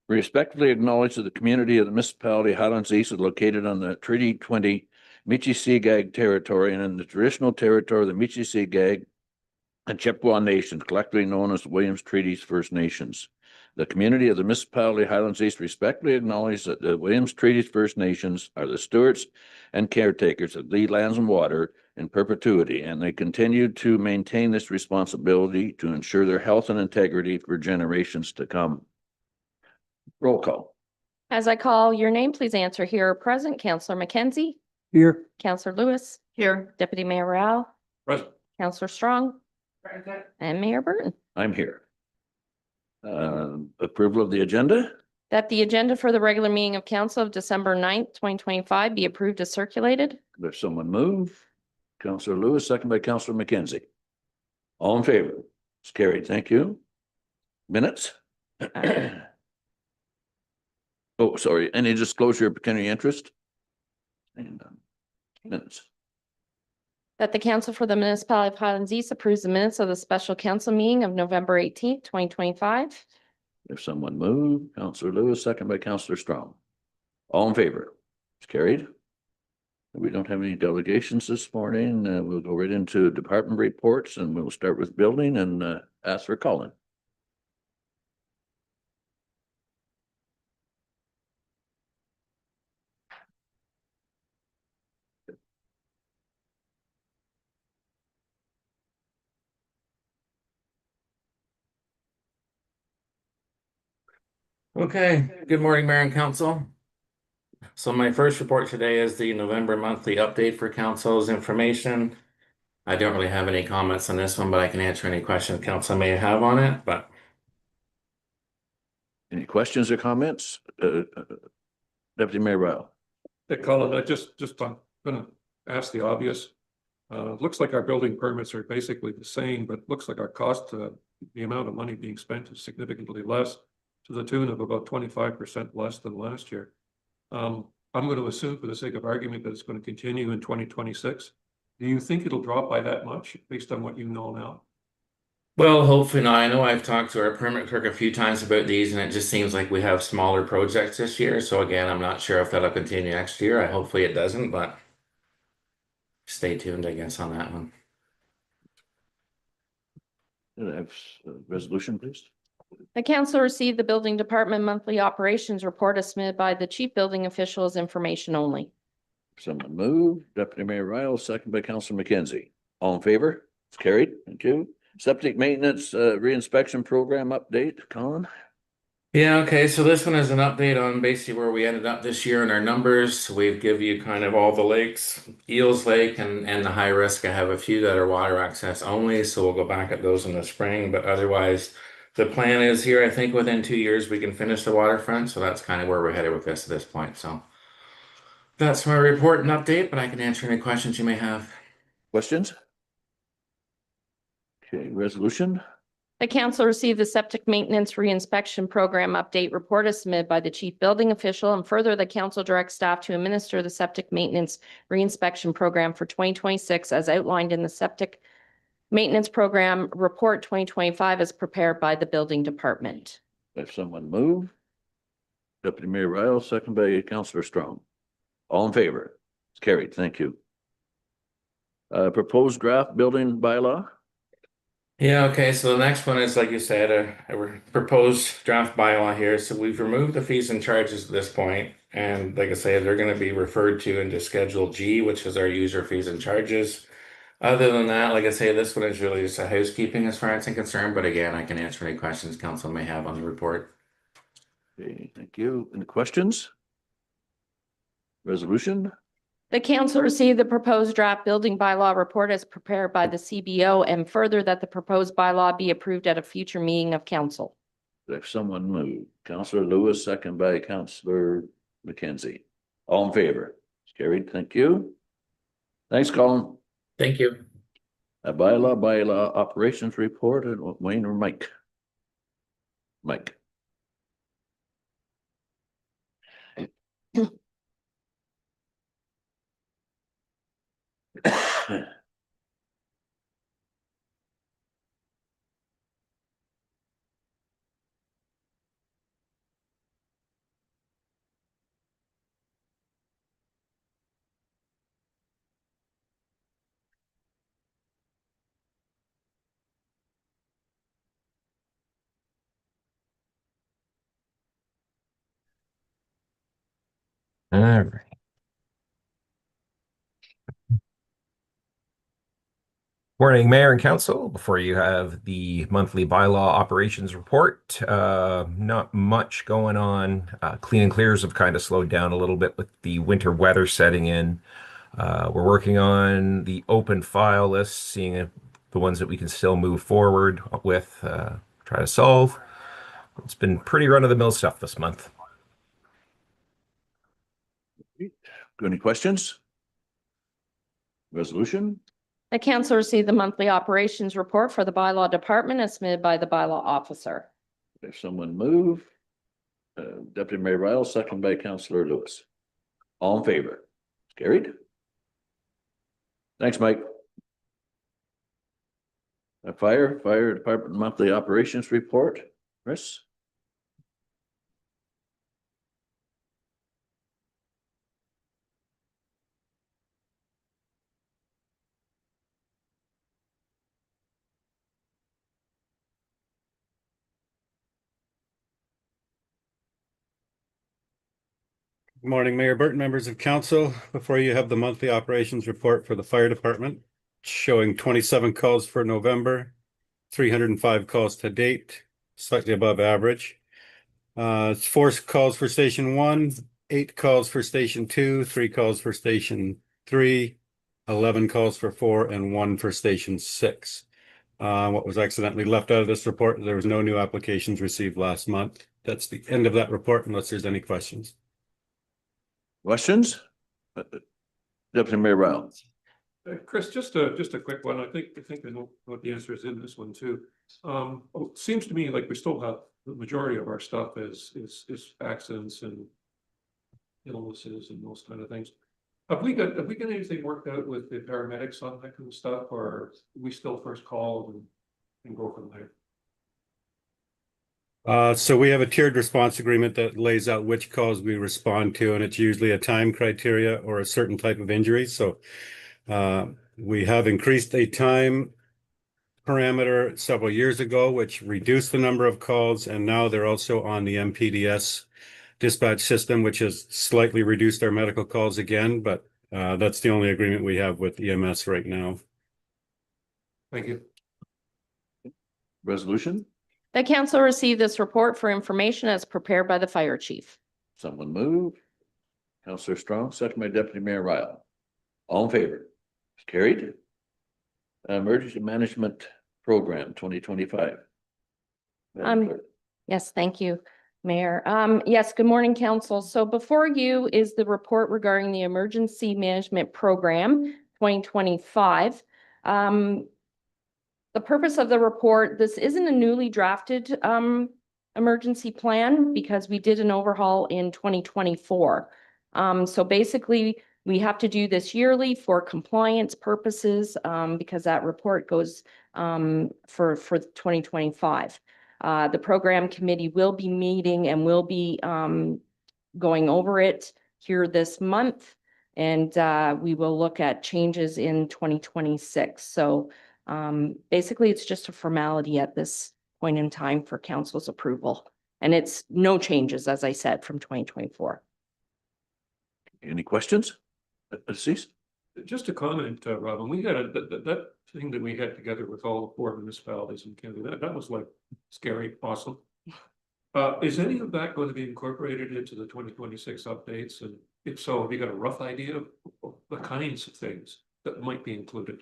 Respectfully acknowledge that the community of the municipality of Highlands East is located on the Treaty 20 Michi-Segag territory and in the traditional territory of the Michi-Segag and Chippewa Nations, collectively known as the Williams Treaties First Nations. The community of the municipality of Highlands East respectfully acknowledge that the Williams Treaties First Nations are the stewards and caretakers of the lands and water in perpetuity, and they continue to maintain this responsibility to ensure their health and integrity for generations to come. Roll call. As I call your name, please answer here. Present, Councillor McKenzie. Here. Councillor Lewis. Here. Deputy Mayor Rao. Present. Councillor Strong. And Mayor Burton. I'm here. Approval of the agenda? That the agenda for the regular meeting of council of December 9th, 2025 be approved as circulated. There's someone move. Councillor Lewis, second by Councillor McKenzie. All in favor? It's carried. Thank you. Minutes? Oh, sorry. Any disclosure of pecuniary interest? And minutes. That the council for the municipality of Highlands East approves the minutes of the special council meeting of November 18th, 2025. If someone move, Councillor Lewis, second by Councillor Strong. All in favor? It's carried. We don't have any delegations this morning. We'll go right into department reports and we'll start with building and ask for Colin. Okay, good morning, Mayor and Council. So my first report today is the November monthly update for council's information. I don't really have any comments on this one, but I can answer any questions council may have on it, but. Any questions or comments? Deputy Mayor Rao. Hey, Colin, I'm gonna ask the obvious. Looks like our building permits are basically the same, but looks like our cost, the amount of money being spent is significantly less, to the tune of about 25% less than last year. I'm going to assume for the sake of argument that it's going to continue in 2026. Do you think it'll drop by that much based on what you know now? Well, hopefully not. I know I've talked to our permit clerk a few times about these and it just seems like we have smaller projects this year. So again, I'm not sure if that'll continue next year. Hopefully it doesn't, but stay tuned, I guess, on that one. Can I have a resolution, please? The council received the building department monthly operations report as submitted by the chief building official as information only. Someone move. Deputy Mayor Ryle, second by Councillor McKenzie. All in favor? It's carried. Thank you. Septic maintenance reinspection program update, Colin. Yeah, okay, so this one is an update on basically where we ended up this year in our numbers. We've give you kind of all the lakes, Eels Lake and the high risk. I have a few that are water access only, so we'll go back at those in the spring, but otherwise the plan is here, I think within 2 years we can finish the waterfront, so that's kind of where we're headed with this at this point. So that's my report and update, but I can answer any questions you may have. Questions? Okay, resolution. The council received the septic maintenance reinspection program update report as submitted by the chief building official, and further the council directs staff to administer the septic maintenance reinspection program for 2026 as outlined in the septic maintenance program report 2025 as prepared by the building department. If someone move. Deputy Mayor Ryle, second by Councillor Strong. All in favor? It's carried. Thank you. Proposed draft building bylaw. Yeah, okay, so the next one is, like you said, a proposed draft bylaw here. So we've removed the fees and charges at this point, and like I say, they're going to be referred to into Schedule G, which is our user fees and charges. Other than that, like I say, this one is really just a housekeeping as far as I'm concerned, but again, I can answer any questions council may have on the report. Okay, thank you. Any questions? Resolution. The council received the proposed draft building bylaw report as prepared by the CBO, and further that the proposed bylaw be approved at a future meeting of council. If someone move. Councillor Lewis, second by Councillor McKenzie. All in favor? It's carried. Thank you. Thanks, Colin. Thank you. A bylaw operations report, Wayne or Mike? Mike. All right. Morning, Mayor and Council. Before you have the monthly bylaw operations report. Not much going on. Clean and clears have kind of slowed down a little bit with the winter weather setting in. We're working on the open file list, seeing if the ones that we can still move forward with, try to solve. It's been pretty run-of-the-mill stuff this month. Got any questions? Resolution? The council received the monthly operations report for the bylaw department as submitted by the bylaw officer. If someone move, Deputy Mayor Ryle, second by Councillor Lewis. All in favor? Carried. Thanks, Mike. Fire Department monthly operations report. Chris? Good morning, Mayor Burton, members of council. Before you have the monthly operations report for the fire department, showing 27 calls for November, 305 calls to date, slightly above average. It's 4 calls for station 1, 8 calls for station 2, 3 calls for station 3, 11 calls for 4, and 1 for station 6. What was accidentally left out of this report, there was no new applications received last month. That's the end of that report unless there's any questions. Questions? Deputy Mayor Ryle. Chris, just a quick one. I think I know what the answer is in this one too. It seems to me like we still have the majority of our stuff is accidents and illnesses and those kind of things. Have we got anything worked out with the paramedics on that kind of stuff, or we still first call and go from there? So we have a tiered response agreement that lays out which calls we respond to, and it's usually a time criteria or a certain type of injury. So we have increased a time parameter several years ago, which reduced the number of calls, and now they're also on the MPDS dispatch system, which has slightly reduced our medical calls again, but that's the only agreement we have with EMS right now. Thank you. Resolution? The council received this report for information as prepared by the fire chief. Someone move. Councillor Strong, second by Deputy Mayor Ryle. All in favor? Carried. Emergency Management Program 2025. Madam Clerk. Yes, thank you, Mayor. Yes, good morning, council. So before you is the report regarding the Emergency Management Program 2025. The purpose of the report, this isn't a newly drafted emergency plan because we did an overhaul in 2024. So basically, we have to do this yearly for compliance purposes because that report goes for 2025. The program committee will be meeting and will be going over it here this month. And we will look at changes in 2026. So basically, it's just a formality at this point in time for council's approval. And it's no changes, as I said, from 2024. Any questions? Cease. Just a comment, Robin, we had that thing that we had together with all the 4 municipalities in Canada, that was like scary, awesome. Is any of that going to be incorporated into the 2026 updates? And if so, have you got a rough idea of the kinds of things that might be included?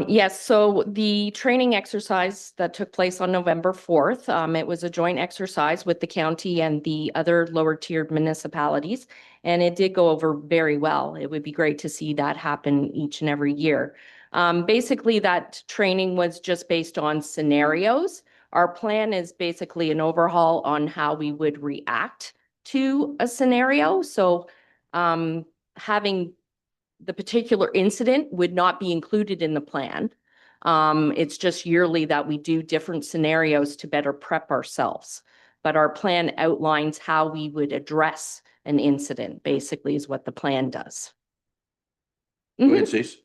Yes, so the training exercise that took place on November 4th, it was a joint exercise with the county and the other lower tiered municipalities, and it did go over very well. It would be great to see that happen each and every year. Basically, that training was just based on scenarios. Our plan is basically an overhaul on how we would react to a scenario. So having the particular incident would not be included in the plan. It's just yearly that we do different scenarios to better prep ourselves. But our plan outlines how we would address an incident, basically, is what the plan does. Go ahead, Cease.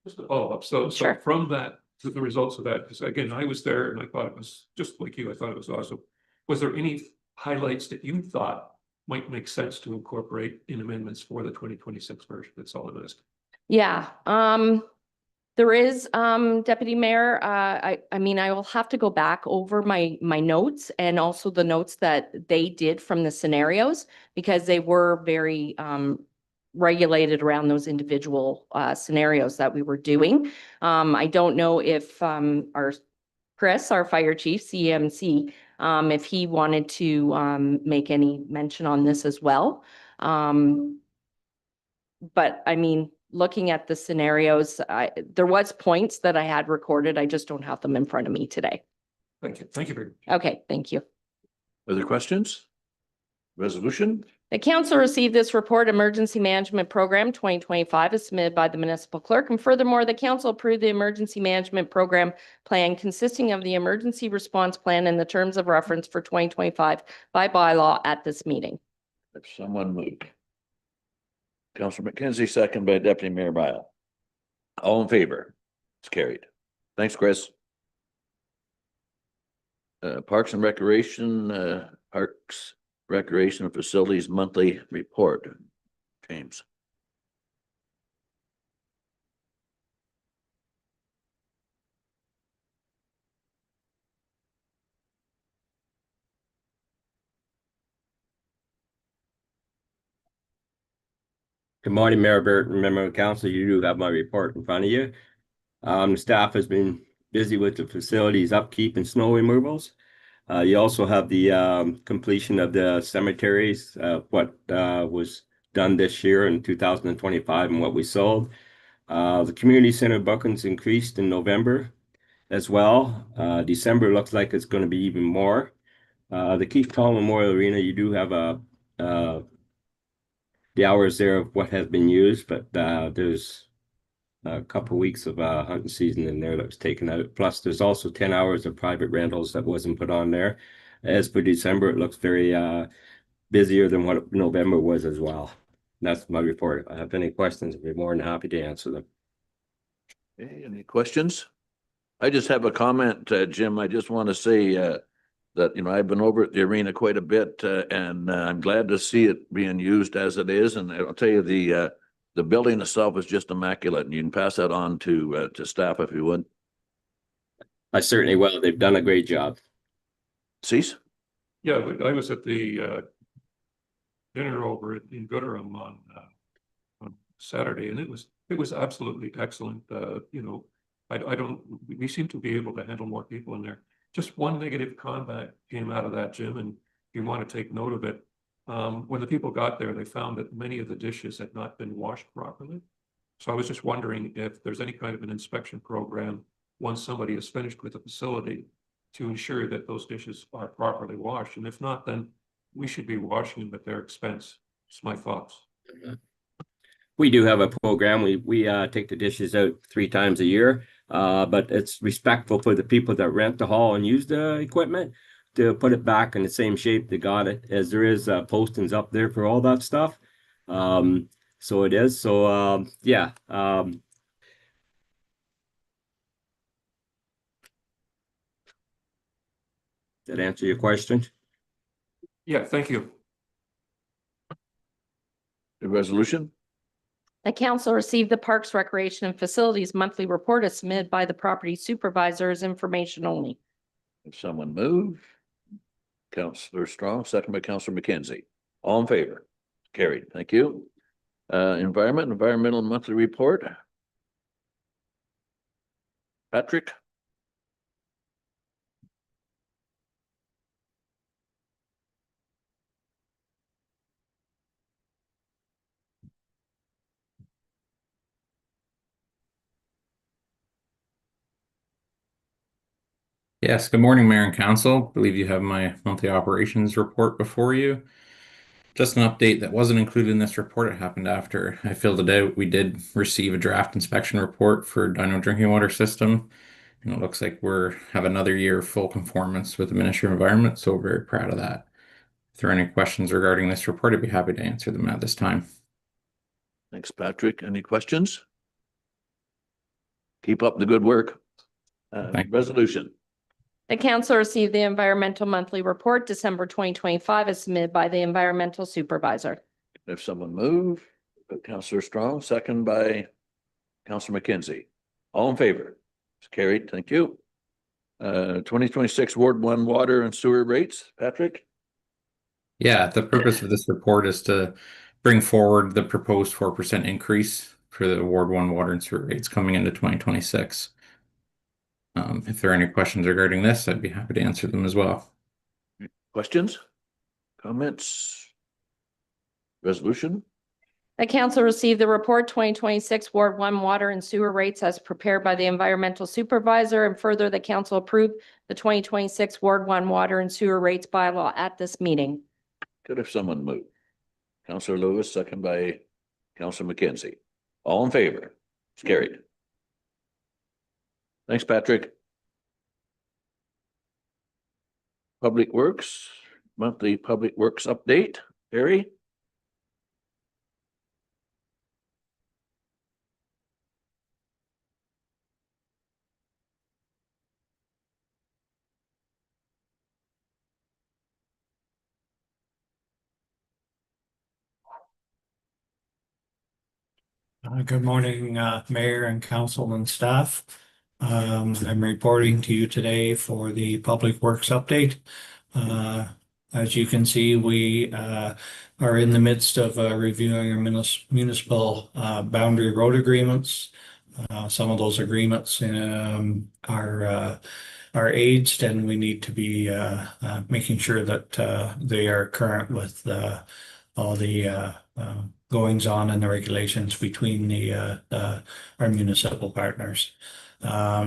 Just a follow-up. So Sure. from that, to the results of that, because again, I was there and I thought it was just like you, I thought it was awesome. Was there any highlights that you thought might make sense to incorporate in amendments for the 2026 version. That's all it is. Yeah, there is, Deputy Mayor, I mean, I will have to go back over my notes and also the notes that they did from the scenarios because they were very, regulated around those individual, scenarios that we were doing. I don't know if, our Chris, our fire chief, CMC, if he wanted to, make any mention on this as well. But I mean, looking at the scenarios, there was points that I had recorded. I just don't have them in front of me today. Thank you. Thank you very much. Okay, thank you. Other questions? Resolution? The council received this report, Emergency Management Program 2025 is submitted by the municipal clerk. And furthermore, the council approved the Emergency Management Program plan consisting of the emergency response plan and the terms of reference for 2025 by bylaw at this meeting. If someone move. Councillor McKenzie, second by Deputy Mayor Bile. All in favor? It's carried. Thanks, Chris. Parks and Recreation, Parks, Recreation and Facilities Monthly Report. James. Good morning, Mayor Burton, member of council. You do have my report in front of you. The staff has been busy with the facilities upkeep and snow removals. You also have the completion of the cemeteries, what was done this year in 2025 and what we sold. The community center bookings increased in November as well. December looks like it's going to be even more. The Keith Tall Memorial Arena, you do have the hours there of what has been used, but there's a couple of weeks of hunting season in there that was taken out. Plus, there's also 10 hours of private rentals that wasn't put on there. As for December, it looks very busier than what November was as well. That's my report. If I have any questions, I'd be more than happy to answer them. Okay, any questions? I just have a comment, Jim. I just want to say that, you know, I've been over at the arena quite a bit and I'm glad to see it being used as it is. And I'll tell you, the building itself is just immaculate, and you can pass that on to staff if you would. I certainly will. They've done a great job. Cease? Yeah, I was at the dinner over in Gooderham on Saturday, and it was absolutely excellent. You know, we seem to be able to handle more people in there. Just one negative comment came out of that, Jim, and you want to take note of it. When the people got there, they found that many of the dishes had not been washed properly. So I was just wondering if there's any kind of an inspection program once somebody is finished with the facility to ensure that those dishes are properly washed. And if not, then we should be washing them at their expense. Just my thoughts. We do have a program. We take the dishes out 3 times a year, but it's respectful for the people that rent the hall and use the equipment to put it back in the same shape they got it, as there is postings up there for all that stuff. So it is. So yeah. Did that answer your question? Yeah, thank you. The resolution? The council received the Parks, Recreation and Facilities Monthly Report as submitted by the property supervisor as information only. If someone move. Councillor Strong, second by Councillor McKenzie. All in favor? Carried. Thank you. Environmental Monthly Report. Patrick? Yes, good morning, Mayor and Council. I believe you have my monthly operations report before you. Just an update that wasn't included in this report. It happened after I filled it out. We did receive a draft inspection report for Dino drinking water system. And it looks like have another year of full conformance with the Ministry of Environment, so we're very proud of that. If there are any questions regarding this report, I'd be happy to answer them at this time. Thanks, Patrick. Any questions? Keep up the good work. Thank you. Resolution. The council received the environmental monthly report, December 2025, as submitted by the environmental supervisor. If someone move, Counselor Strong, second by Counselor McKenzie. All in favor? It's carried. Thank you. 2026 Ward 1 water and sewer rates. Patrick? Yeah, the purpose of this report is to bring forward the proposed 4% increase for the Ward 1 water and sewer rates coming into 2026. If there are any questions regarding this, I'd be happy to answer them as well. Questions? Comments? Resolution? The council received the report 2026 Ward 1 water and sewer rates as prepared by the environmental supervisor, and further, the council approved the 2026 Ward 1 water and sewer rates bylaw at this meeting. Could have someone move. Counselor Lewis, second by Counselor McKenzie. All in favor? It's carried. Thanks, Patrick. Public Works, monthly Public Works update. Barry? Good morning, Mayor and Council and staff. I'm reporting to you today for the Public Works update. As you can see, we are in the midst of reviewing our municipal boundary road agreements. Some of those agreements are aged, and we need to be making sure that they are current with all the goings on and the regulations between our municipal partners.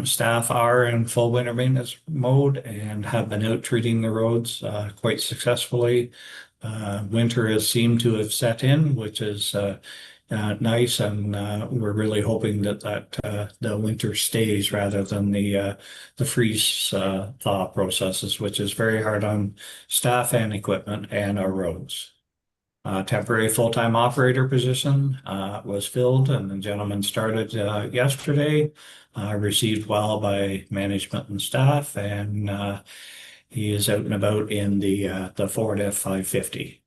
Staff are in full winter maintenance mode and have been out treating the roads quite successfully. Winter has seemed to have set in, which is nice, and we're really hoping that the winter stays rather than the freeze thaw processes, which is very hard on staff and equipment and our roads. Temporary full-time operator position was filled, and the gentleman started yesterday. Received well by management and staff, and he is out and about in the Ford F-550.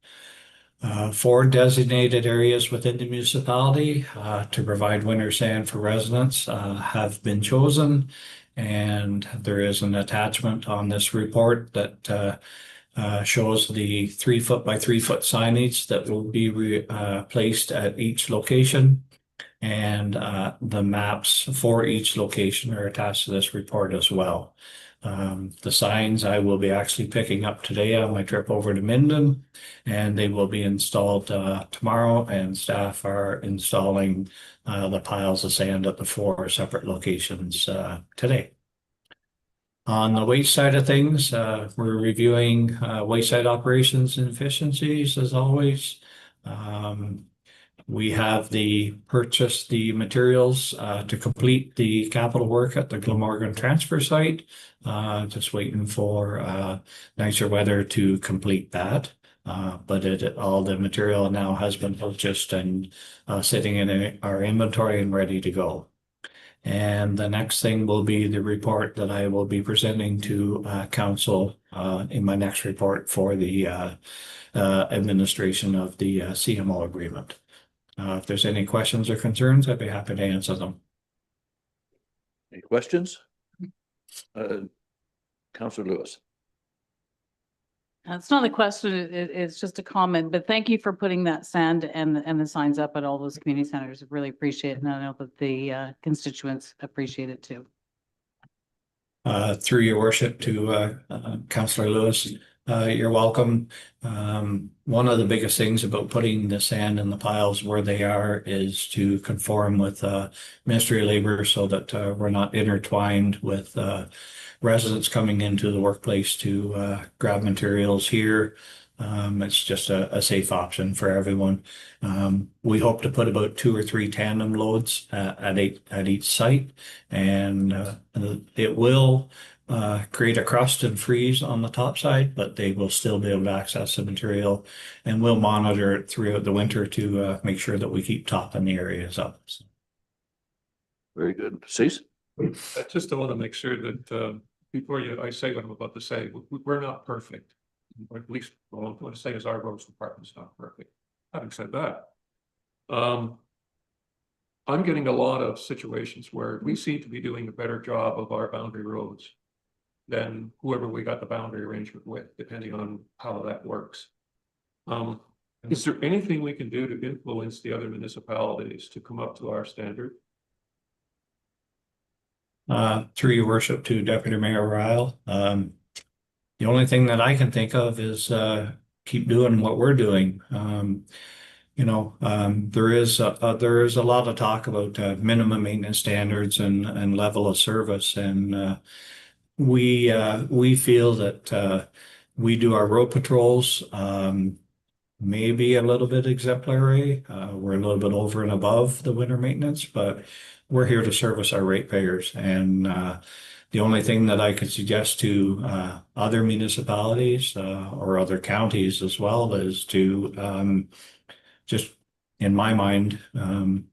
4 designated areas within the municipality to provide winter sand for residents have been chosen, and there is an attachment on this report that shows the 3 foot by 3 foot signage that will be placed at each location. And the maps for each location are attached to this report as well. The signs I will be actually picking up today on my trip over to Minden, and they will be installed tomorrow, and staff are installing the piles of sand at the 4 separate locations today. On the waste side of things, we're reviewing waste side operations and efficiencies as always. We have purchased the materials to complete the capital work at the Glamorgan transfer site. Just waiting for nicer weather to complete that. But all the material now has been purchased and sitting in our inventory and ready to go. And the next thing will be the report that I will be presenting to council in my next report for the administration of the CMO agreement. If there's any questions or concerns, I'd be happy to answer them. Any questions? Counselor Lewis. It's not a question, it's just a comment, but thank you for putting that sand and the signs up at all those community centers. Really appreciate it. And I know that the constituents appreciate it too. Through your worship to Councillor Lewis, you're welcome. One of the biggest things about putting the sand in the piles where they are is to conform with Ministry of Labor so that we're not intertwined with residents coming into the workplace to grab materials here. It's just a safe option for everyone. We hope to put about 2 or 3 tandem loads at each site, and it will create a crust and freeze on the top side, but they will still be able to access the material, and we'll monitor it throughout the winter to make sure that we keep topping the areas up. Very good. Cease? I just want to make sure that before I say what I'm about to say, we're not perfect. Or at least, well, I'm going to say is our roads department's not perfect. Having said that, I'm getting a lot of situations where we seem to be doing a better job of our boundary roads than whoever we got the boundary arrangement with, depending on how that works. Is there anything we can do to influence the other municipalities to come up to our standard? Through your worship to Deputy Mayor Ryle, the only thing that I can think of is keep doing what we're doing. There is a lot of talk about minimum maintenance standards and level of service, and we feel that we do our road patrols maybe a little bit exemplary. We're a little bit over and above the winter maintenance, but we're here to service our ratepayers. And the only thing that I could suggest to other municipalities or other counties as well is to just, in my mind, who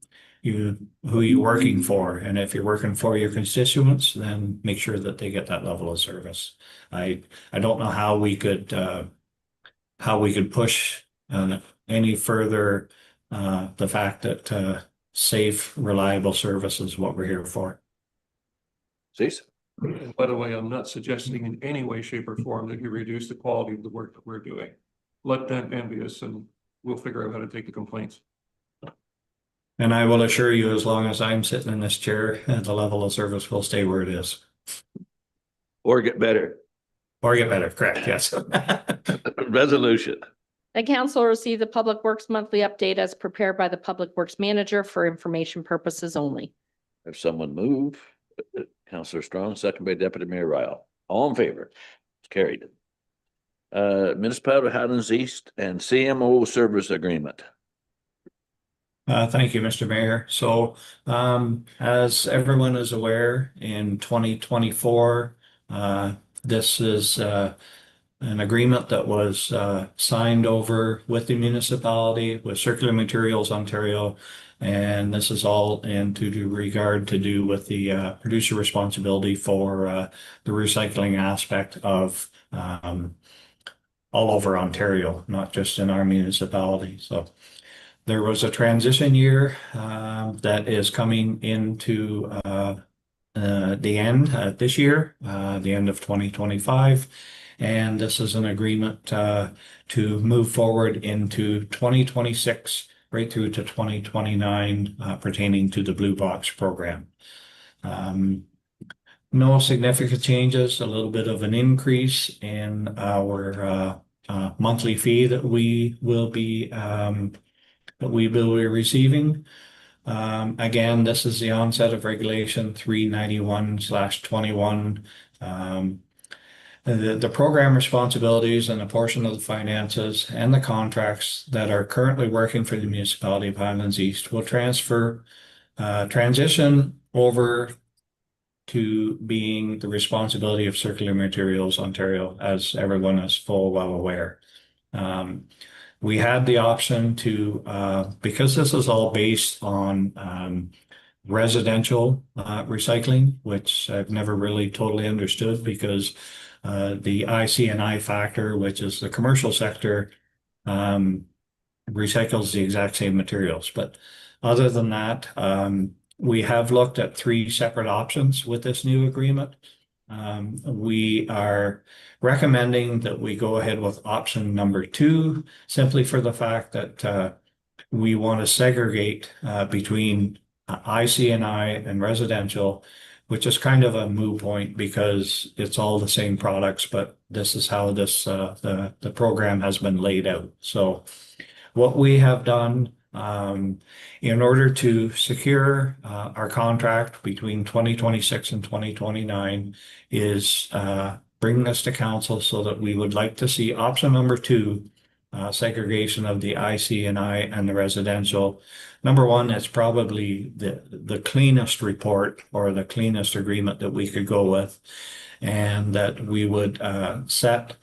you're working for. And if you're working for your constituents, then make sure that they get that level of service. I don't know how we could push any further the fact that safe, reliable service is what we're here for. Cease. And by the way, I'm not suggesting in any way, shape, or form that you reduce the quality of the work that we're doing. Let them envious, and we'll figure out how to take the complaints. And I will assure you, as long as I'm sitting in this chair, the level of service will stay where it is. Or get better. Or get better, correct, yes. Resolution. The council will receive the Public Works Monthly Update as prepared by the Public Works Manager for information purposes only. Have someone move. Councillor Strong, second by Deputy Mayor Ryle. All in favor? It's carried. Municipality of Highlands East and CMO Service Agreement. Thank you, Mr. Mayor. So, as everyone is aware, in 2024, this is an agreement that was signed over with the municipality, with Circular Materials Ontario, and this is all into regard to do with the producer responsibility for the recycling aspect of all over Ontario, not just in our municipality. So there was a transition year that is coming into the end this year, the end of 2025. And this is an agreement to move forward into 2026, right through to 2029, pertaining to the Blue Box program. No significant changes, a little bit of an increase in our monthly fee that we will be receiving. Again, this is the onset of Regulation 391/21. The program responsibilities and a portion of the finances and the contracts that are currently working for the municipality of Highlands East will transition over to being the responsibility of Circular Materials Ontario, as everyone is full well aware. We had the option to, because this is all based on residential recycling, which I've never really totally understood, because the IC&I factor, which is the commercial sector, recycles the exact same materials. But other than that, we have looked at 3 separate options with this new agreement. We are recommending that we go ahead with option number 2, simply for the fact that we want to segregate between IC&I and residential, which is kind of a moot point because it's all the same products, but this is how the program has been laid out. So what we have done in order to secure our contract between 2026 and 2029 is bring this to council, so that we would like to see option number 2, segregation of the IC&I and the residential. Number 1, it's probably the cleanest report or the cleanest agreement that we could go with, and that we would set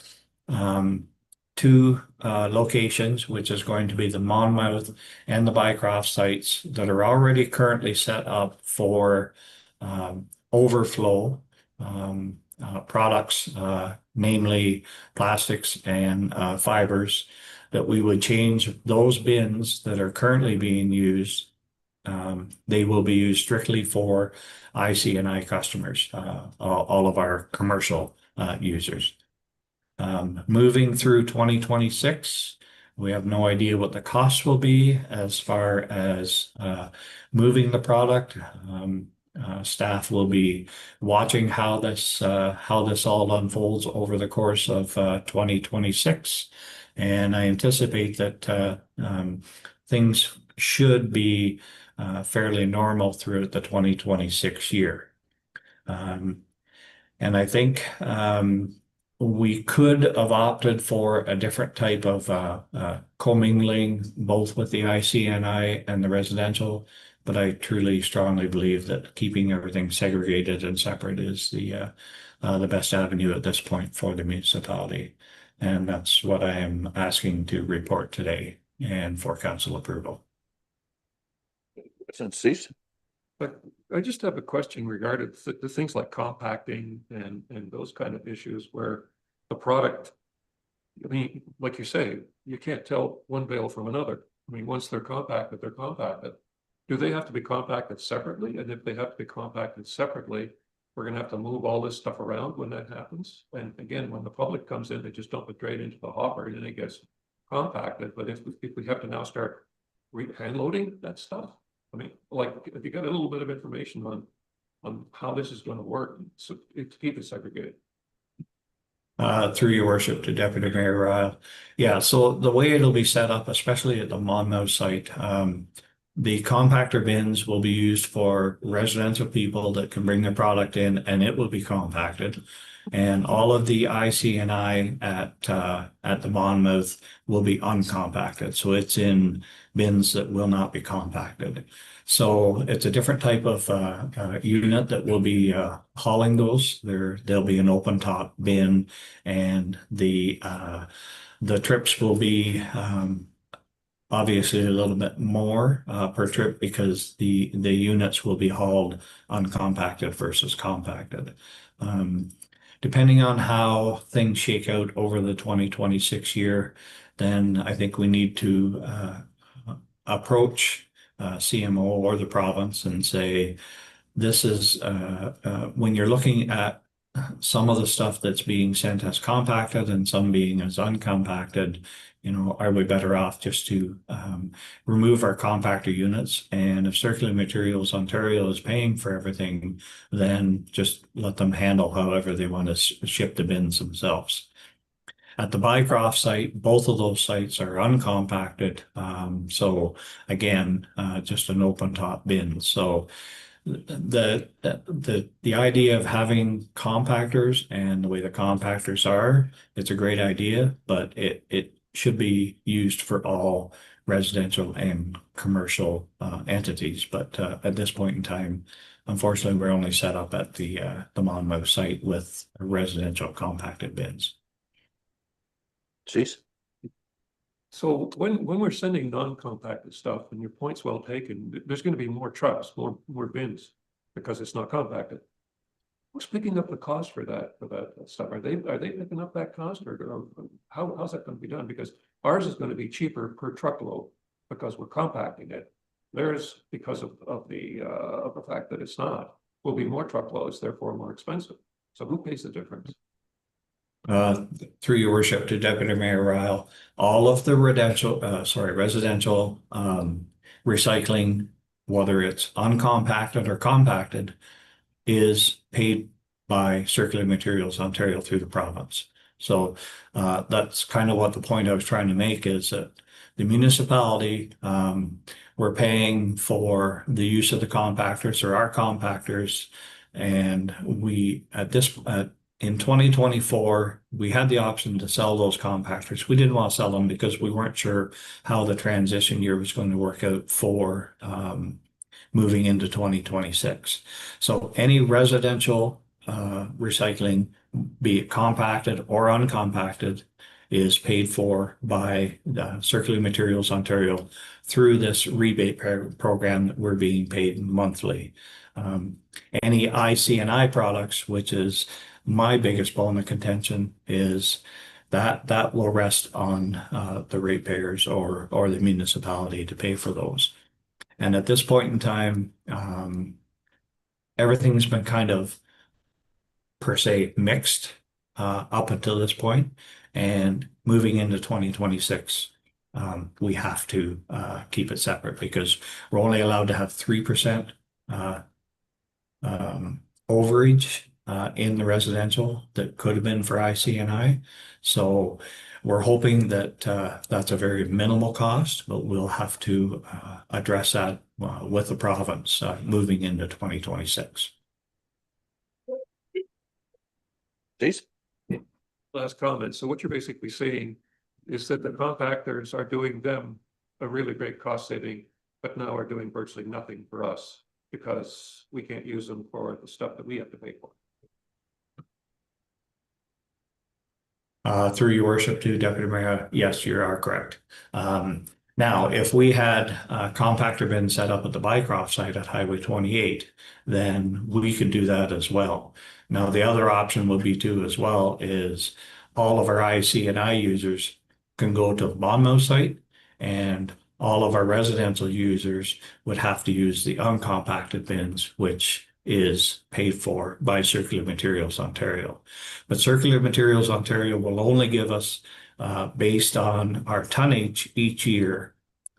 2 locations, which is going to be the Monmouth and the Bycroft sites that are already currently set up for overflow products, namely plastics and fibers, that we would change those bins that are currently being used. They will be used strictly for IC&I customers, all of our commercial users. Moving through 2026, we have no idea what the cost will be as far as moving the product. Staff will be watching how this all unfolds over the course of 2026, and I anticipate that things should be fairly normal throughout the 2026 year. And I think we could have opted for a different type of commingling, both with the IC&I and the residential, but I truly strongly believe that keeping everything segregated and separate is the best avenue at this point for the municipality. And that's what I am asking to report today and for council approval. Since cease. But I just have a question regarding the things like compacting and those kind of issues where the product, I mean, like you say, you can't tell one bale from another. I mean, once they're compacted, they're compacted. Do they have to be compacted separately? And if they have to be compacted separately, we're going to have to move all this stuff around when that happens. And again, when the public comes in, they just dump it straight into the hopper and it gets compacted. But if we have to now start hand loading that stuff, I mean, like, if you got a little bit of information on how this is going to work, so to keep it segregated. Through your worship to Deputy Mayor Ryle. Yeah, so the way it'll be set up, especially at the Monmouth site, the compactor bins will be used for residential people that can bring their product in, and it will be compacted. And all of the IC&I at the Monmouth will be uncompacted. So it's in bins that will not be compacted. So it's a different type of unit that will be hauling those. There'll be an open top bin, and the trips will be obviously a little bit more per trip because the units will be hauled uncompacted versus compacted. Depending on how things shake out over the 2026 year, then I think we need to approach CMO or the province and say, this is when you're looking at some of the stuff that's being sent as compacted and some being as uncompacted, you know, are we better off just to remove our compactor units? And if Circular Materials Ontario is paying for everything, then just let them handle however they want to ship the bins themselves. At the Bycroft site, both of those sites are uncompacted. So again, just an open top bin. So the idea of having compactors and the way the compactors are, it's a great idea, but it should be used for all residential and commercial entities. But at this point in time, unfortunately, we're only set up at the Monmouth site with residential compacted bins. Cease. So when we're sending non-compacted stuff, and your point's well taken, there's going to be more trucks, more bins, because it's not compacted. Who's picking up the cost for that stuff? Are they picking up that cost, or how's that going to be done? Because ours is going to be cheaper per truckload because we're compacting it. Theirs, because of the fact that it's not, will be more truckloads, therefore more expensive. So who pays the difference? Through your worship to Deputy Mayor Ryle, all of the residential recycling, whether it's uncompacted or compacted, is paid by Circular Materials Ontario through the province. So that's kind of what the point I was trying to make is that the municipality, we're paying for the use of the compactors or our compactors, and we in 2024, we had the option to sell those compactors. We didn't want to sell them because we weren't sure how the transition year was going to work out for moving into 2026. So any residential recycling, be it compacted or uncompacted, is paid for by Circular Materials Ontario through this rebate program that we're being paid monthly. Any IC&I products, which is My biggest bone of contention is that will rest on the ratepayers or the municipality to pay for those. And at this point in time, everything's been kind of per se mixed up until this point, and moving into 2026. We have to keep it separate because we're only allowed to have 3% overage in the residential that could have been for ICNI. So we're hoping that that's a very minimal cost, but we'll have to address that with the province moving into 2026. Please. Last comment. So what you're basically saying is that the compactors are doing them a really great cost saving, but now are doing virtually nothing for us because we can't use them for the stuff that we have to pay for. Through your worship to Deputy Mayor, yes, you are correct. Now, if we had a compactor bin set up at the Bycroft site at Highway 28, then we could do that as well. Now, the other option would be too as well is all of our ICNI users can go to the Monmouth site, and all of our residential users would have to use the uncompacted bins, which is paid for by Circular Materials Ontario. But Circular Materials Ontario will only give us, based on our tonnage each year,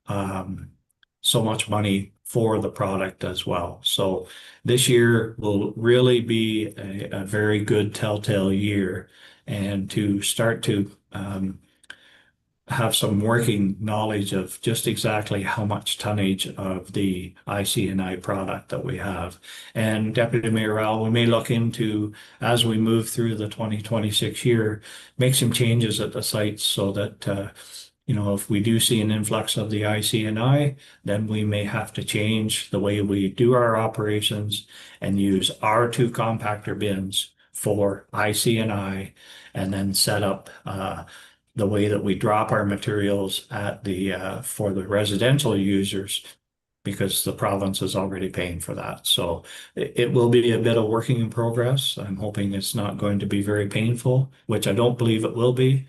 so much money for the product as well. So this year will really be a very good telltale year, and to start to have some working knowledge of just exactly how much tonnage of the ICNI product that we have. And Deputy Mayor Al, we may look into, as we move through the 2026 year, make some changes at the sites so that, you know, if we do see an influx of the ICNI, then we may have to change the way we do our operations and use our 2 compactor bins for ICNI, and then set up the way that we drop our materials at the for the residential users, because the province is already paying for that. So it will be a bit of working in progress. I'm hoping it's not going to be very painful, which I don't believe it will be,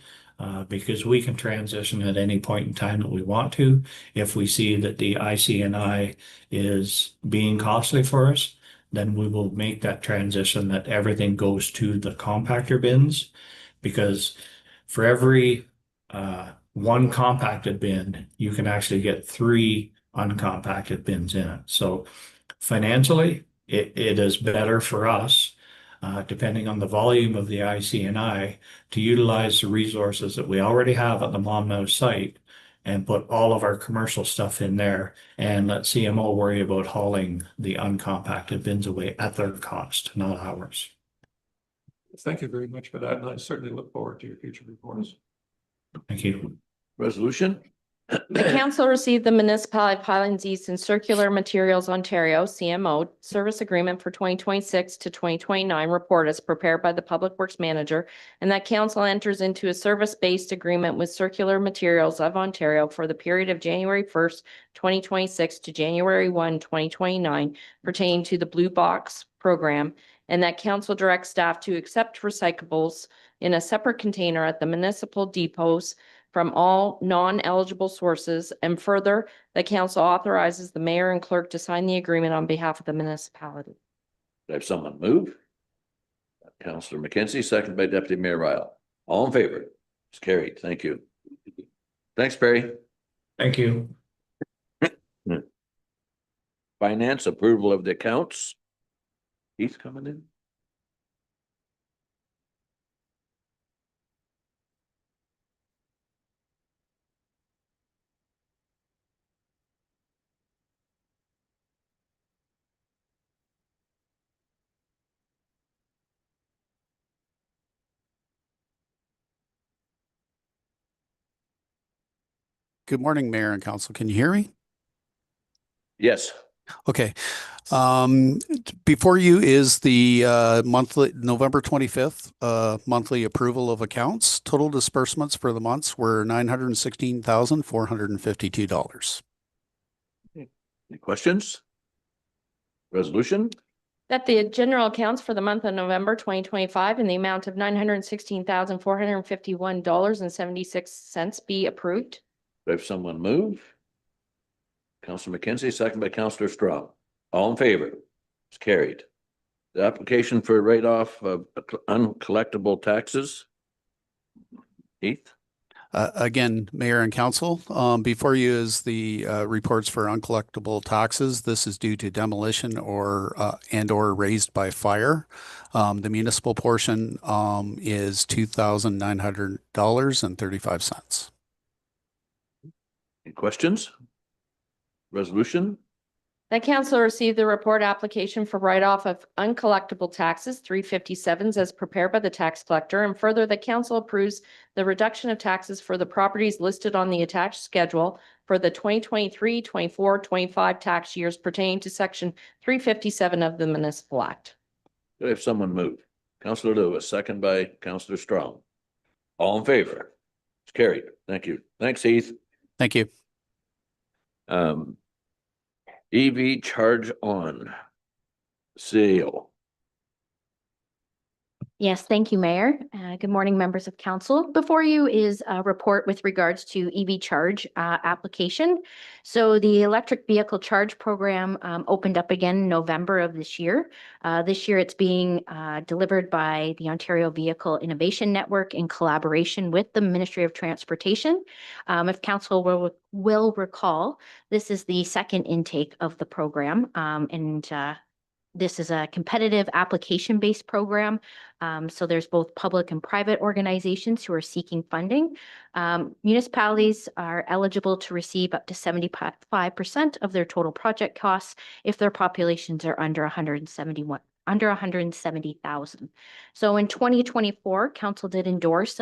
because we can transition at any point in time that we want to. If we see that the ICNI is being costly for us, then we will make that transition that everything goes to the compactor bins, because for every 1 compacted bin, you can actually get 3 uncompacted bins in it. So financially, it is better for us, depending on the volume of the ICNI, to utilize the resources that we already have at the Monmouth site and put all of our commercial stuff in there, and let CMO worry about hauling the uncompacted bins away at their cost, not ours. Thank you very much for that, and I certainly look forward to your future reports. Thank you. Resolution. The council received the Municipality of Highlands East and Circular Materials Ontario, CMO, service agreement for 2026 to 2029 report as prepared by the Public Works Manager, and that council enters into a service-based agreement with Circular Materials of Ontario for the period of January 1st, 2026 to January 1, 2029 pertaining to the Blue Box program, and that council directs staff to accept recyclables in a separate container at the municipal depots from all non-eligible sources, and further, the council authorizes the mayor and clerk to sign the agreement on behalf of the municipality. Do I have someone move? Councillor McKenzie, second by Deputy Mayor Ryle. All in favor? It's carried. Thank you. Thanks, Perry. Thank you. Finance approval of the accounts. He's coming in. Good morning, Mayor and Council. Can you hear me? Yes. Okay. Before you is the monthly November 25th monthly approval of accounts. Total disbursements for the months were $916,452. Any questions? Resolution. That the general accounts for the month of November 2025 in the amount of $916,451.76 be approved. Do I have someone move? Counselor McKenzie, second by Counselor Strong. All in favor? It's carried. The application for write-off of uncollectible taxes. Heath? Again, Mayor and Council, before you is the reports for uncollectible taxes. This is due to demolition or and/or raised by fire. The municipal portion is $2,900.35. Any questions? Resolution? That council received the report application for write-off of uncollectible taxes, 357s, as prepared by the tax collector, and further, the council approves the reduction of taxes for the properties listed on the attached schedule for the 2023, 24, 25 tax years pertaining to section 357 of the Municipal Act. Do I have someone move? Counselor Lewis, second by Counselor Strong. All in favor? It's carried. Thank you. Thanks, Heath. Thank you. EV charge on sale. Yes, thank you, Mayor. Good morning, members of council. Before you is a report with regards to EV charge application. So the electric vehicle charge program opened up again in November of this year. This year it's being delivered by the Ontario Vehicle Innovation Network in collaboration with the Ministry of Transportation. If council will recall, this is the second intake of the program, and this is a competitive application-based program. So there's both public and private organizations who are seeking funding. Municipalities are eligible to receive up to 75% of their total project costs if their populations are under 170,000. So in 2024, council did endorse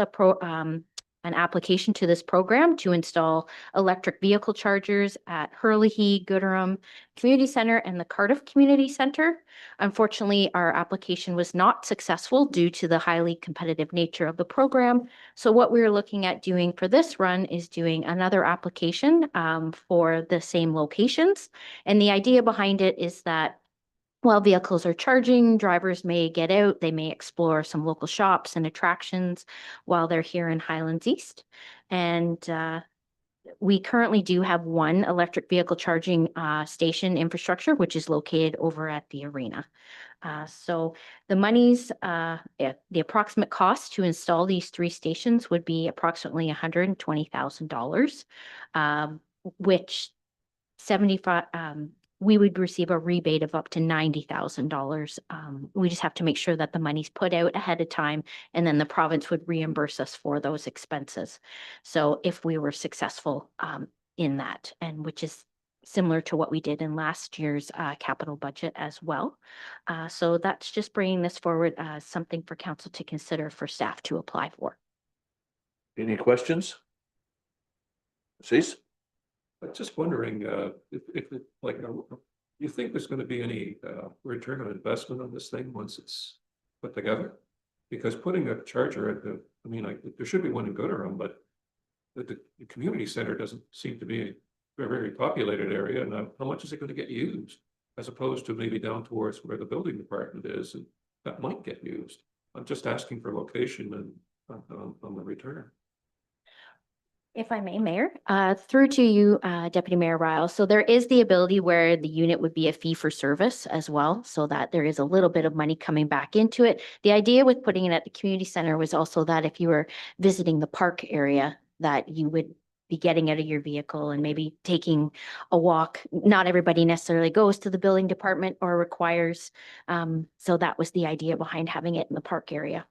an application to this program to install electric vehicle chargers at Hurley, Gooderham Community Center and the Cardiff Community Center. Unfortunately, our application was not successful due to the highly competitive nature of the program. So what we're looking at doing for this run is doing another application for the same locations. And the idea behind it is that while vehicles are charging, drivers may get out, they may explore some local shops and attractions while they're here in Highlands East. And we currently do have one electric vehicle charging station infrastructure, which is located over at the arena. So the monies, the approximate cost to install these 3 stations would be approximately $120,000, which 75, we would receive a rebate of up to $90,000. We just have to make sure that the money's put out ahead of time, and then the province would reimburse us for those expenses. So if we were successful in that, and which is similar to what we did in last year's capital budget as well. So that's just bringing this forward as something for council to consider for staff to apply for. Any questions? Cease? I'm just wondering, if it, like, you think there's gonna be any, return on investment on this thing once it's put together? Because putting a charger at the, I mean, like, there should be one in Gooderham, but the community center doesn't seem to be a very populated area, and how much is it gonna get used? As opposed to maybe down towards where the building department is, and that might get used. I'm just asking for location and on the return. If I may, Mayor, through to you, Deputy Mayor Ryle. So there is the ability where the unit would be a fee for service as well, so that there is a little bit of money coming back into it. The idea with putting it at the community center was also that if you were visiting the park area, that you would be getting out of your vehicle and maybe taking a walk. Not everybody necessarily goes to the building department or requires. So that was the idea behind having it in the park area.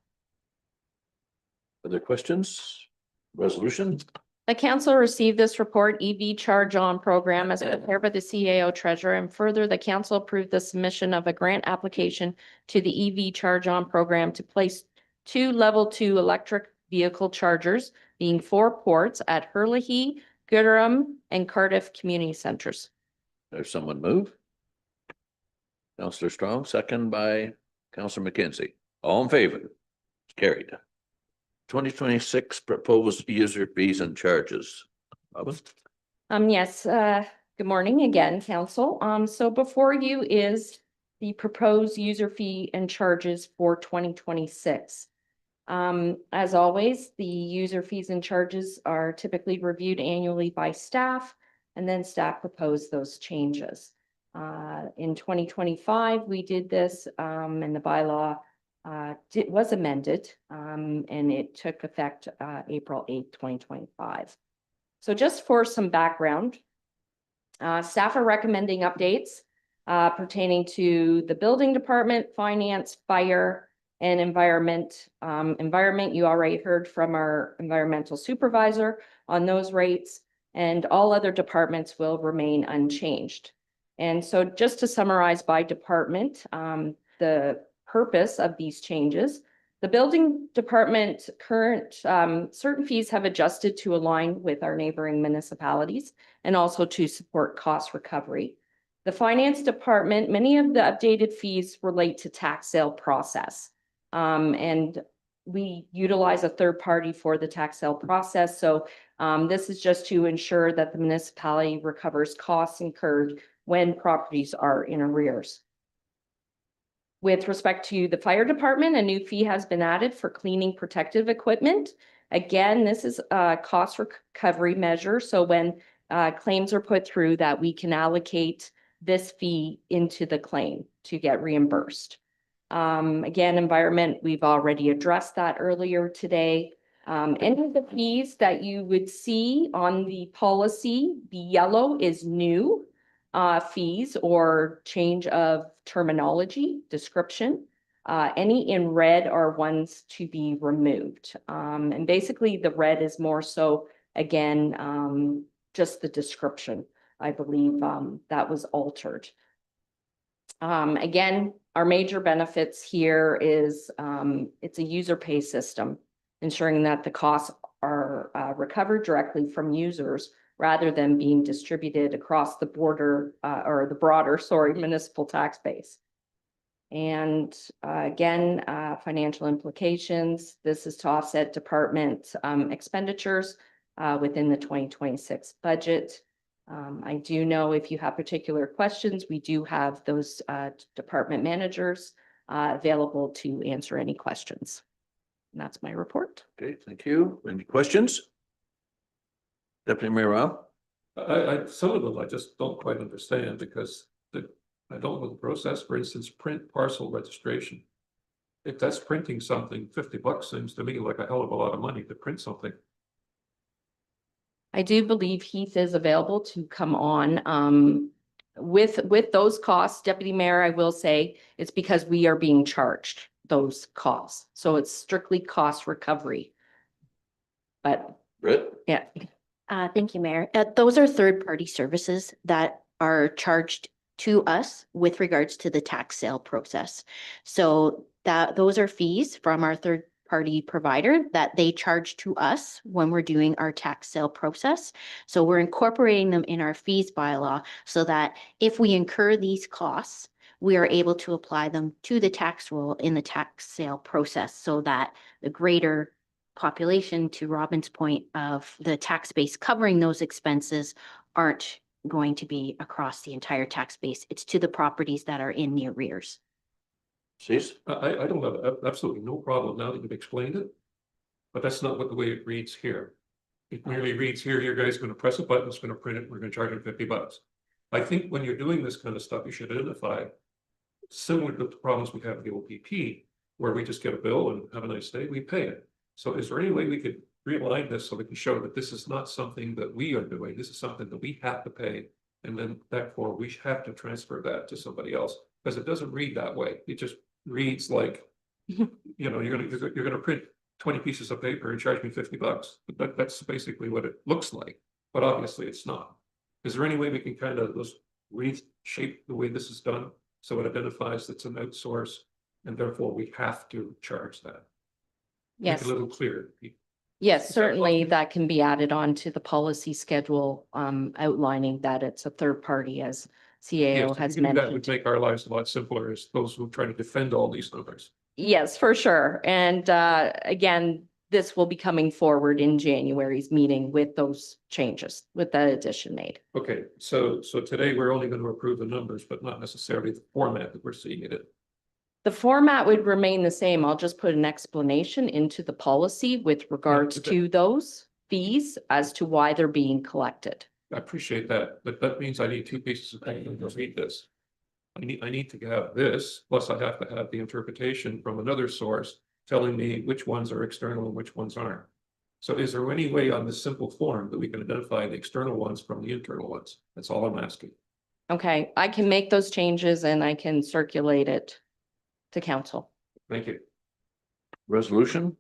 Other questions? Resolution? The council received this report EV charge on program as prepared by the CAO treasurer, and further, the council approved the submission of a grant application to the EV charge on program to place 2 level 2 electric vehicle chargers, being 4 ports at Hurley, Gooderham, and Cardiff community centers. There's someone move. Counselor Strong, second by Counselor McKenzie. All in favor? It's carried. 2026 proposed user fees and charges. Robin? Yes, good morning again, council. So before you is the proposed user fee and charges for 2026. As always, the user fees and charges are typically reviewed annually by staff, and then staff propose those changes. In 2025, we did this, and the bylaw was amended, and it took effect April 8th, 2025. So just for some background, staff are recommending updates pertaining to the building department, finance, fire, and environment. Environment, you already heard from our environmental supervisor on those rates, and all other departments will remain unchanged. And so just to summarize by department, the purpose of these changes, the building department current certain fees have adjusted to align with our neighboring municipalities and also to support cost recovery. The finance department, many of the updated fees relate to tax sale process. And we utilize a third party for the tax sale process. So this is just to ensure that the municipality recovers costs incurred when properties are in arrears. With respect to the fire department, a new fee has been added for cleaning protective equipment. Again, this is a cost recovery measure. So when claims are put through, that we can allocate this fee into the claim to get reimbursed. Again, environment, we've already addressed that earlier today. Any of the fees that you would see on the policy, the yellow is new fees or change of terminology, description. Any in red are ones to be removed. And basically the red is more so, again, just the description. I believe that was altered. Again, our major benefits here is it's a user pay system, ensuring that the costs are recovered directly from users rather than being distributed across the border or the broader, municipal tax base. And again, financial implications. This is to offset department expenditures within the 2026 budget. I do know if you have particular questions, we do have those department managers available to answer any questions. And that's my report. Okay, thank you. Any questions? Deputy Mayor Rao? Some of them I just don't quite understand because I don't know the process. For instance, print parcel registration. If that's printing something, $50 seems to me like a hell of a lot of money to print something. I do believe Heath is available to come on. With those costs, Deputy Mayor, I will say it's because we are being charged those costs. So it's strictly cost recovery. But Britt? yeah. Thank you, Mayor. Those are third-party services that are charged to us with regards to the tax sale process. So those are fees from our third-party provider that they charge to us when we're doing our tax sale process. So we're incorporating them in our fees bylaw so that if we incur these costs, we are able to apply them to the tax roll in the tax sale process so that the greater population, to Robin's point, of the tax base covering those expenses aren't going to be across the entire tax base. It's to the properties that are in the arrears. Cease? I don't have absolutely no problem now that you've explained it, but that's not what the way it reads here. It merely reads here, your guy's gonna press a button, it's gonna print it, we're gonna charge him $50. I think when you're doing this kind of stuff, you should identify, similar to the problems we have with the OPP, where we just get a bill and have a nice day, we pay it. So is there any way we could realign this so we can show that this is not something that we are doing, this is something that we have to pay, and then therefore we have to transfer that to somebody else, because it doesn't read that way. It just reads like, you know, you're gonna print 20 pieces of paper and charge me $50. But that's basically what it looks like, but obviously it's not. Is there any way we can kind of just reshape the way this is done so it identifies it's an outsource and therefore we have to charge that? Yes. Make it a little clearer. Yes, certainly that can be added on to the policy schedule, outlining that it's a third party, as CAO Yes, has that would mentioned. make our lives a lot simpler as those who try to defend all these numbers. Yes, for sure. And again, this will be coming forward in January's meeting with those changes, with that addition made. Okay, so today we're only going to approve the numbers, but not necessarily the format that we're seeing it in. The format would remain the same. I'll just put an explanation into the policy with regards but to those fees as to why they're being collected. I appreciate that, but that means I need two pieces of paper to read this. I need to have this, plus I have to have the interpretation from another source telling me which ones are external and which ones aren't. So is there any way on this simple form that we can identify the external ones from the internal ones? That's all I'm asking. Okay, I can make those changes and I can circulate it to council. Thank you. Resolution?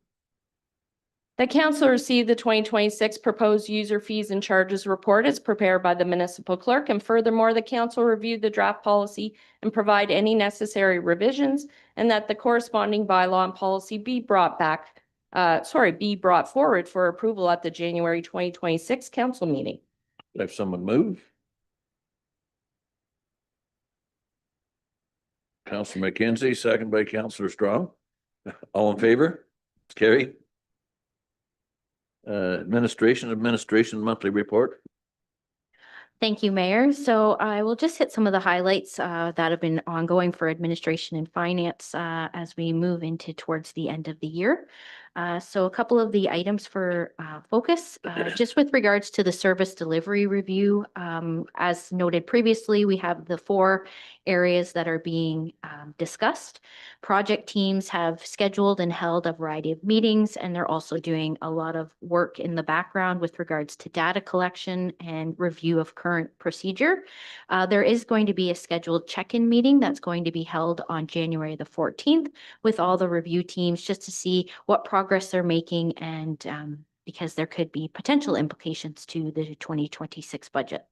The council received the 2026 proposed user fees and charges report as prepared by the municipal clerk, and furthermore, the council reviewed the draft policy and provide any necessary revisions, and that the corresponding bylaw and policy be brought forward for approval at the January 2026 council meeting. Have someone move? Councillor McKenzie, second by Councillor Strong. All in favor? It's carried. Administration monthly report. Thank you, Mayor. So I will just hit some of the highlights that have been ongoing for administration and finance as we move into towards the end of the year. So a couple of the items for focus, just with regards to the service delivery review. As noted previously, we have the 4 areas that are being discussed. Project teams have scheduled and held a variety of meetings, and they're also doing a lot of work in the background with regards to data collection and review of current procedure. There is going to be a scheduled check-in meeting that's going to be held on January the 14th with all the review teams, just to see what progress they're making, and because there could be potential implications to the 2026 budget.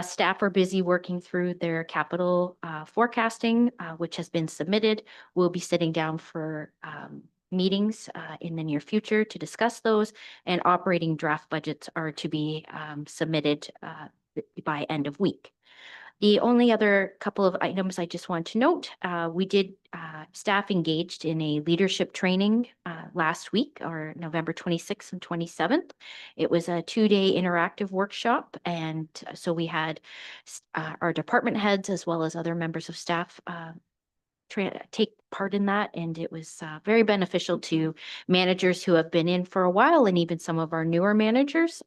Staff are busy working through their capital forecasting, which has been submitted. We'll be sitting down for meetings in the near future to discuss those, and operating draft budgets are to be submitted by end of week. The only other couple of items I just want to note, we did staff engaged in a leadership training last week, or November 26th and 27th. It was a 2-day interactive workshop, and so we had our department heads as well as other members of staff take part in that, and it was very beneficial to managers who have been in for a while, and even some of our newer managers.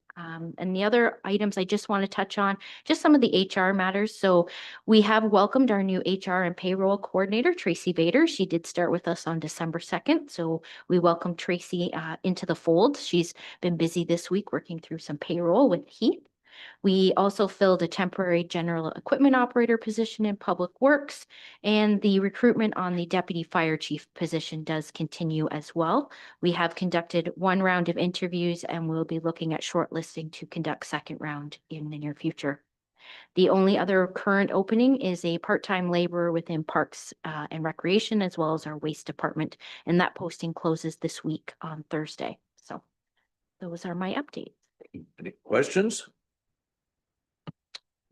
And the other items I just want to touch on, just some of the HR matters. So we have welcomed our new HR and payroll coordinator, Tracy Vader. She did start with us on December 2nd. So we welcome Tracy into the fold. She's been busy this week working through some payroll with Heath. We also filled a temporary general equipment operator position in Public Works, and the recruitment on the deputy fire chief position does continue as well. We have conducted 1 round of interviews, and we'll be looking at shortlisting to conduct 2nd round in the near future. The only other current opening is a part-time laborer within Parks and Recreation, as well as our waste department, and that posting closes this week on Thursday. So those are my updates. Any questions?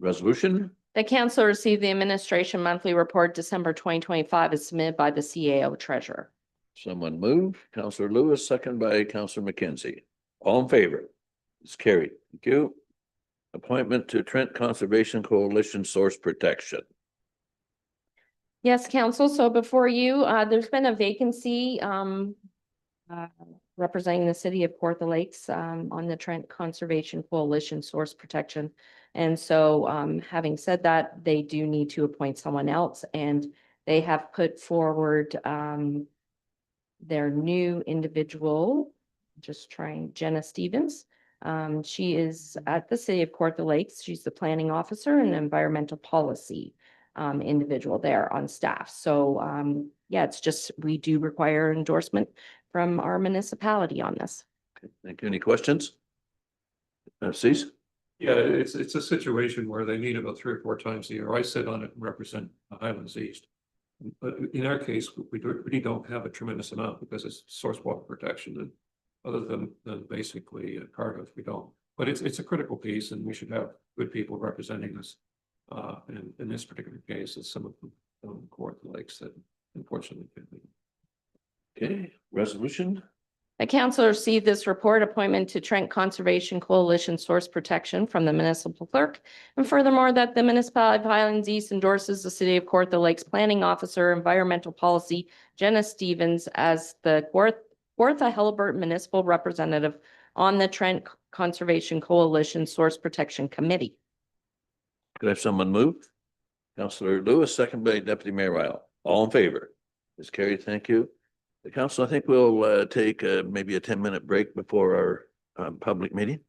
Resolution? The council received the administration monthly report December 2025 as submitted by the CAO treasurer. Someone move. Councillor Lewis, second by Councillor McKenzie. All in favor? It's carried. Thank you. Appointment to Trent Conservation Coalition Source Protection. Yes, council. So before you, there's been a vacancy representing the city of Kawartha Lakes on the Trent Conservation Coalition Source Protection. And so having said that, they do need to appoint someone else, and they have put forward their new individual, Jenna Stevens. She is at the city of Kawartha Lakes. She's the planning officer and environmental policy individual there on staff. So yeah, it's just, we do require endorsement from our municipality on this. Okay, thank you. Any questions? Cease? Yeah, it's a situation where they meet about 3 or 4 times a year. I sit on it and represent Highlands East. But in our case, we really don't have a tremendous amount because it's source water protection, and other than basically Cardiff, we don't. But it's a critical piece, and we should have good people representing us. And in this particular case, it's some of them Kawartha Lakes that unfortunately could be. Okay, resolution? The council received this report appointment to Trent Conservation Coalition Source Protection from the municipal clerk. And furthermore, that the municipality of Highlands East endorses the city of Kawartha Lakes Planning Officer, Environmental Policy, Jenna Stevens, as the Kawartha Halliburton Municipal Representative on the Trent Conservation Coalition Source Protection Committee. Could I have someone move? Councillor Lewis, second by Deputy Mayor Ryle. All in favor? Is carried. Thank you. The council, I think we'll take maybe a 10-minute break before our public meeting.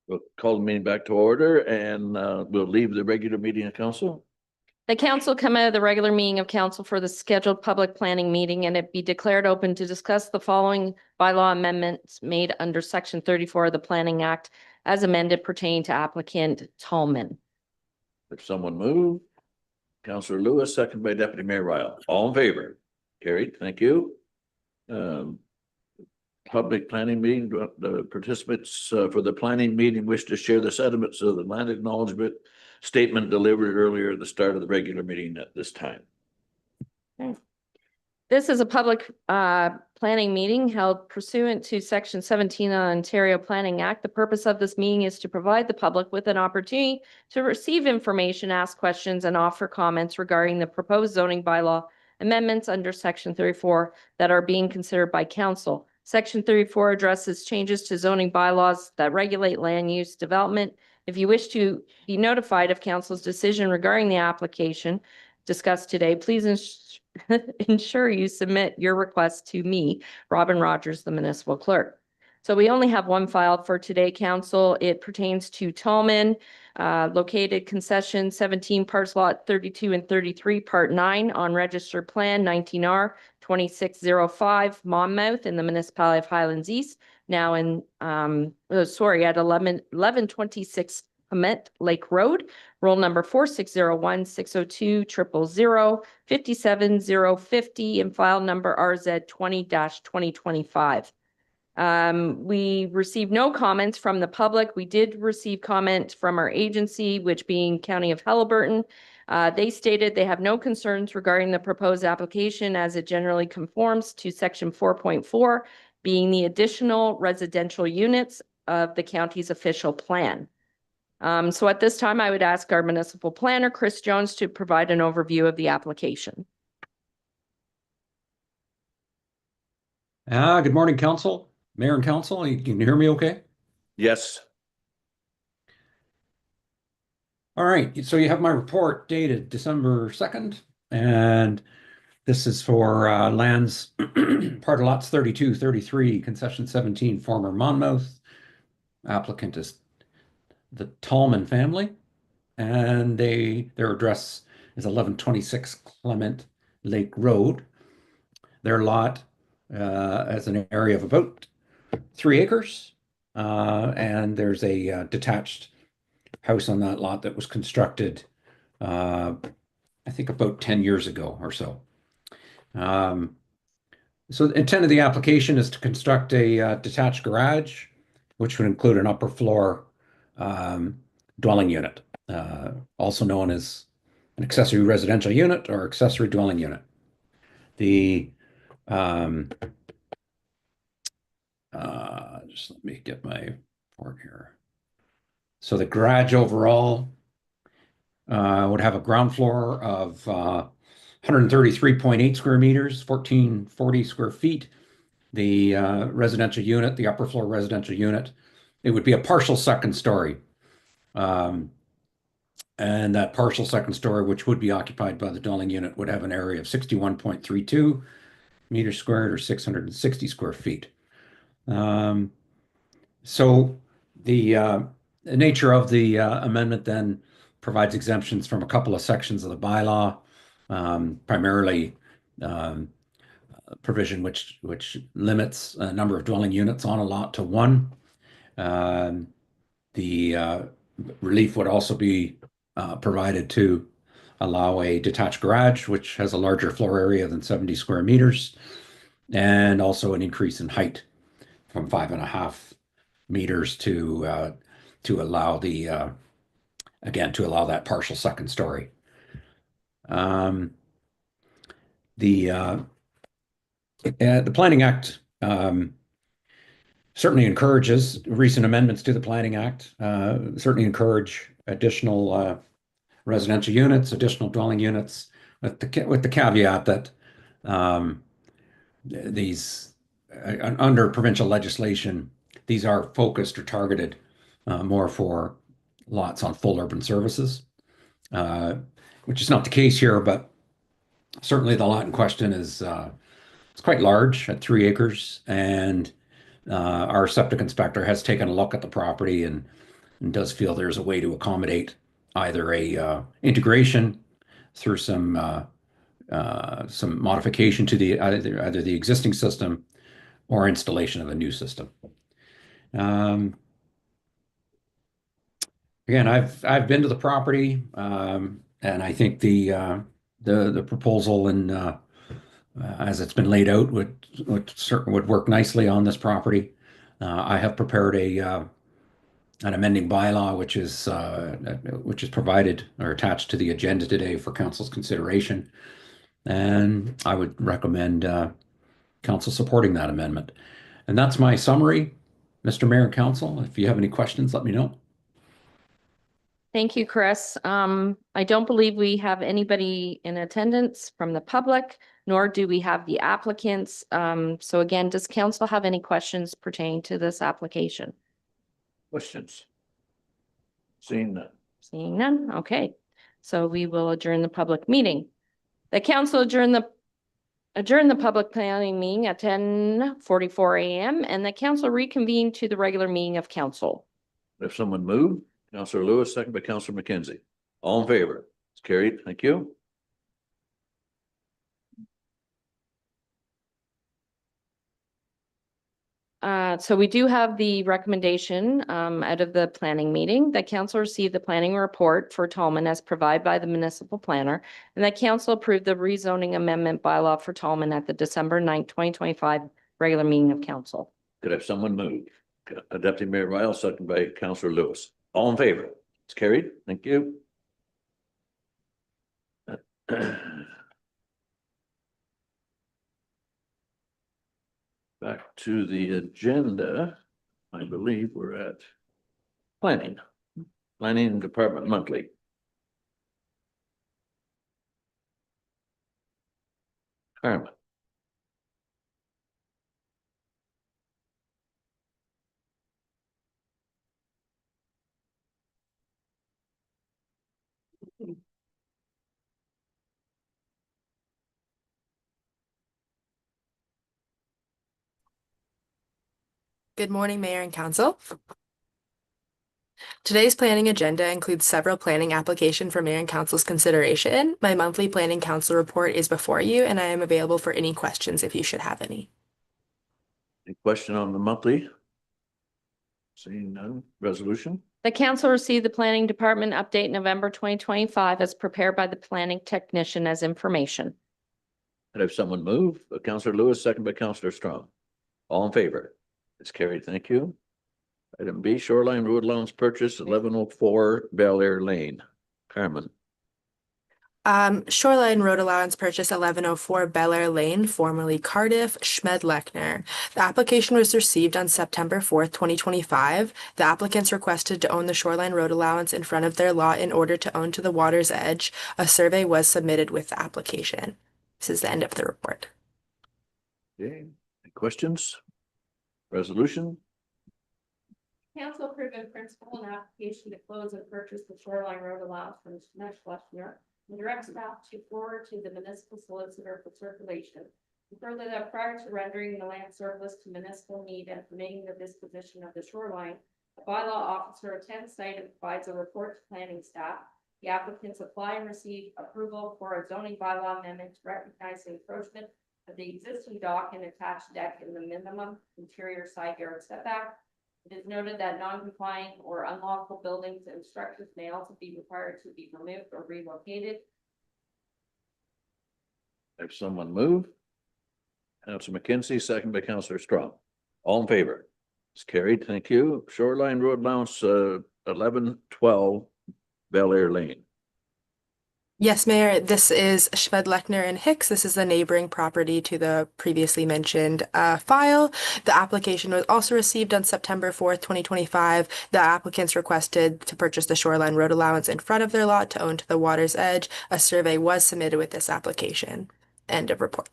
We'll call the meeting back to order and we'll leave the regular meeting of council. The council come out of the regular meeting of council for the scheduled public planning meeting and it be declared open to discuss the following bylaw amendments made under section 34 of the Planning Act as amended pertaining to applicant Tallman. If someone move, Councillor Lewis, second by Deputy Mayor Ryle. All in favor? Carried. Thank you. Public planning meeting, the participants for the planning meeting wish to share the sentiments of the land acknowledgement statement delivered earlier at the start of the regular meeting at this time. This is a public planning meeting held pursuant to section 17 of the Ontario Planning Act. The purpose of this meeting is to provide the public with an opportunity to receive information, ask questions, and offer comments regarding the proposed zoning bylaw amendments under section 34 that are being considered by council. Section 34 addresses changes to zoning bylaws that regulate land use development. If you wish to be notified of council's decision regarding the application discussed today, please ensure you submit your request to me, Robin Rogers, the municipal clerk. So we only have one file for today, council. It pertains to Tallman, located concession 17 parts lot 32 and 33, part 9 on registered plan 19R 2605 Monmouth in the municipality of Highlands East. Now at 1126 Hemet Lake Road, roll number 4601-602-000 57050 and file number RZ 20-2025. We received no comments from the public. We did receive comment from our agency, which being County of Haliburton. They stated they have no concerns regarding the proposed application as it generally conforms to section 4.4, being the additional residential units of the county's official plan. So at this time, I would ask our municipal planner, Chris Jones, to provide an overview of the application. Good morning, council, mayor and council. You can hear me okay? Yes. All right, so you have my report dated December 2nd, and this is for lands, part of lots 32, 33, concession 17, former Monmouth. Applicant is the Tallman family, and their address is 1126 Clement Lake Road. Their lot has an area of about 3 acres, and there's a detached house on that lot that was constructed, I think about 10 years ago or so. So the intent of the application is to construct a detached garage, which would include an upper floor dwelling unit, also known as an accessory residential unit or accessory dwelling unit. The just let me get my report here. So the garage overall would have a ground floor of 133.8 square meters, 1440 square feet. The residential unit, the upper floor residential unit, it would be a partial second story. And that partial second story, which would be occupied by the dwelling unit, would have an area of 61.32 meters squared or 660 square feet. So the nature of the amendment then provides exemptions from a couple of sections of the bylaw, primarily provision which limits a number of dwelling units on a lot to 1. The relief would also be provided to allow a detached garage, which has a larger floor area than 70 square meters, and also an increase in height from 5.5 meters to allow the again to allow that partial second story. The Planning Act certainly encourages recent amendments to the Planning Act, certainly encourage additional residential units, additional dwelling units, with the caveat that these under provincial legislation, these are focused or targeted more for lots on full urban services, which is not the case here, but certainly the lot in question is it's quite large at 3 acres, and our septic inspector has taken a look at the property and and does feel there's a way to accommodate either a integration through some modification to the either the existing system or installation of a new system. Again, I've been to the property, and I think the proposal and as it's been laid out would work nicely on this property. I have prepared an amending bylaw which is provided or attached to the agenda today for council's consideration, and I would recommend council supporting that amendment. And that's my summary, Mr. Mayor and Council. If you have any questions, let me know. Thank you, Chris. I don't believe we have anybody in attendance from the public, nor do we have the applicants. So again, does council have any questions pertaining to this application? Questions? Seeing none. Seeing none, okay. So we will adjourn the public meeting. The council adjourn the public planning meeting at 10:44 a.m. and the council reconvene to the regular meeting of council. If someone move, Councillor Lewis, second by Councillor McKenzie. All in favor? It's carried. Thank you. So we do have the recommendation out of the planning meeting that council received the planning report for Tallman as provided by the municipal planner, and that council approved the rezoning amendment bylaw for Tallman at the December 9th, 2025 regular meeting of council. Could I have someone move? Deputy Mayor Ryle, second by Councillor Lewis. All in favor? It's carried. Thank you. Back to the agenda. I believe we're at planning department monthly. Carmen. Good morning, Mayor and Council. Today's planning agenda includes several planning applications for Mayor and Council's consideration. My monthly planning council report is before you, and I am available for any questions if you should have any. Any question on the monthly? Seeing none. Resolution? The council received the planning department update November 2025 as prepared by the planning technician as information. Could I have someone move? Councillor Lewis, second by Councillor Strong. All in favor? It's carried. Thank you. Item B, Shoreline Road Allowance Purchase 1104 Bel Air Lane. Carmen. Shoreline Road Allowance Purchase 1104 Bel Air Lane, formerly Cardiff, Schmed-Lechner. The application was received on September 4th, 2025. The applicants requested to own the Shoreline Road Allowance in front of their lot in order to own to the water's edge. A survey was submitted with the application. This is the end of the report. Okay. Any questions? Resolution? Council approved in principle an application to close and purchase the Shoreline Road Allowance from Schmed-Lechner and direct staff to forward to the municipal solicitor for circulation. Further, that prior to rendering the land surplus to municipal need and permitting the disposition of the shoreline, a bylaw officer attends site and provides a report to planning staff. The applicants apply and receive approval for a zoning bylaw amendment to recognize the encroachment of the existing dock and attached deck in the minimum interior side yard setback. It is noted that non-compliant or unlawful buildings and structures may also be required to be removed or relocated. Have someone move? Councillor McKenzie, second by Councillor Strong. All in favor? It's carried. Thank you. Shoreline Road Allowance 1112 Bel Air Lane. Yes, Mayor, this is Schmed-Lechner and Hicks. This is the neighboring property to the previously mentioned file. The application was also received on September 4th, 2025. The applicants requested to purchase the Shoreline Road Allowance in front of their lot to own to the water's edge. A survey was submitted with this application. End of report.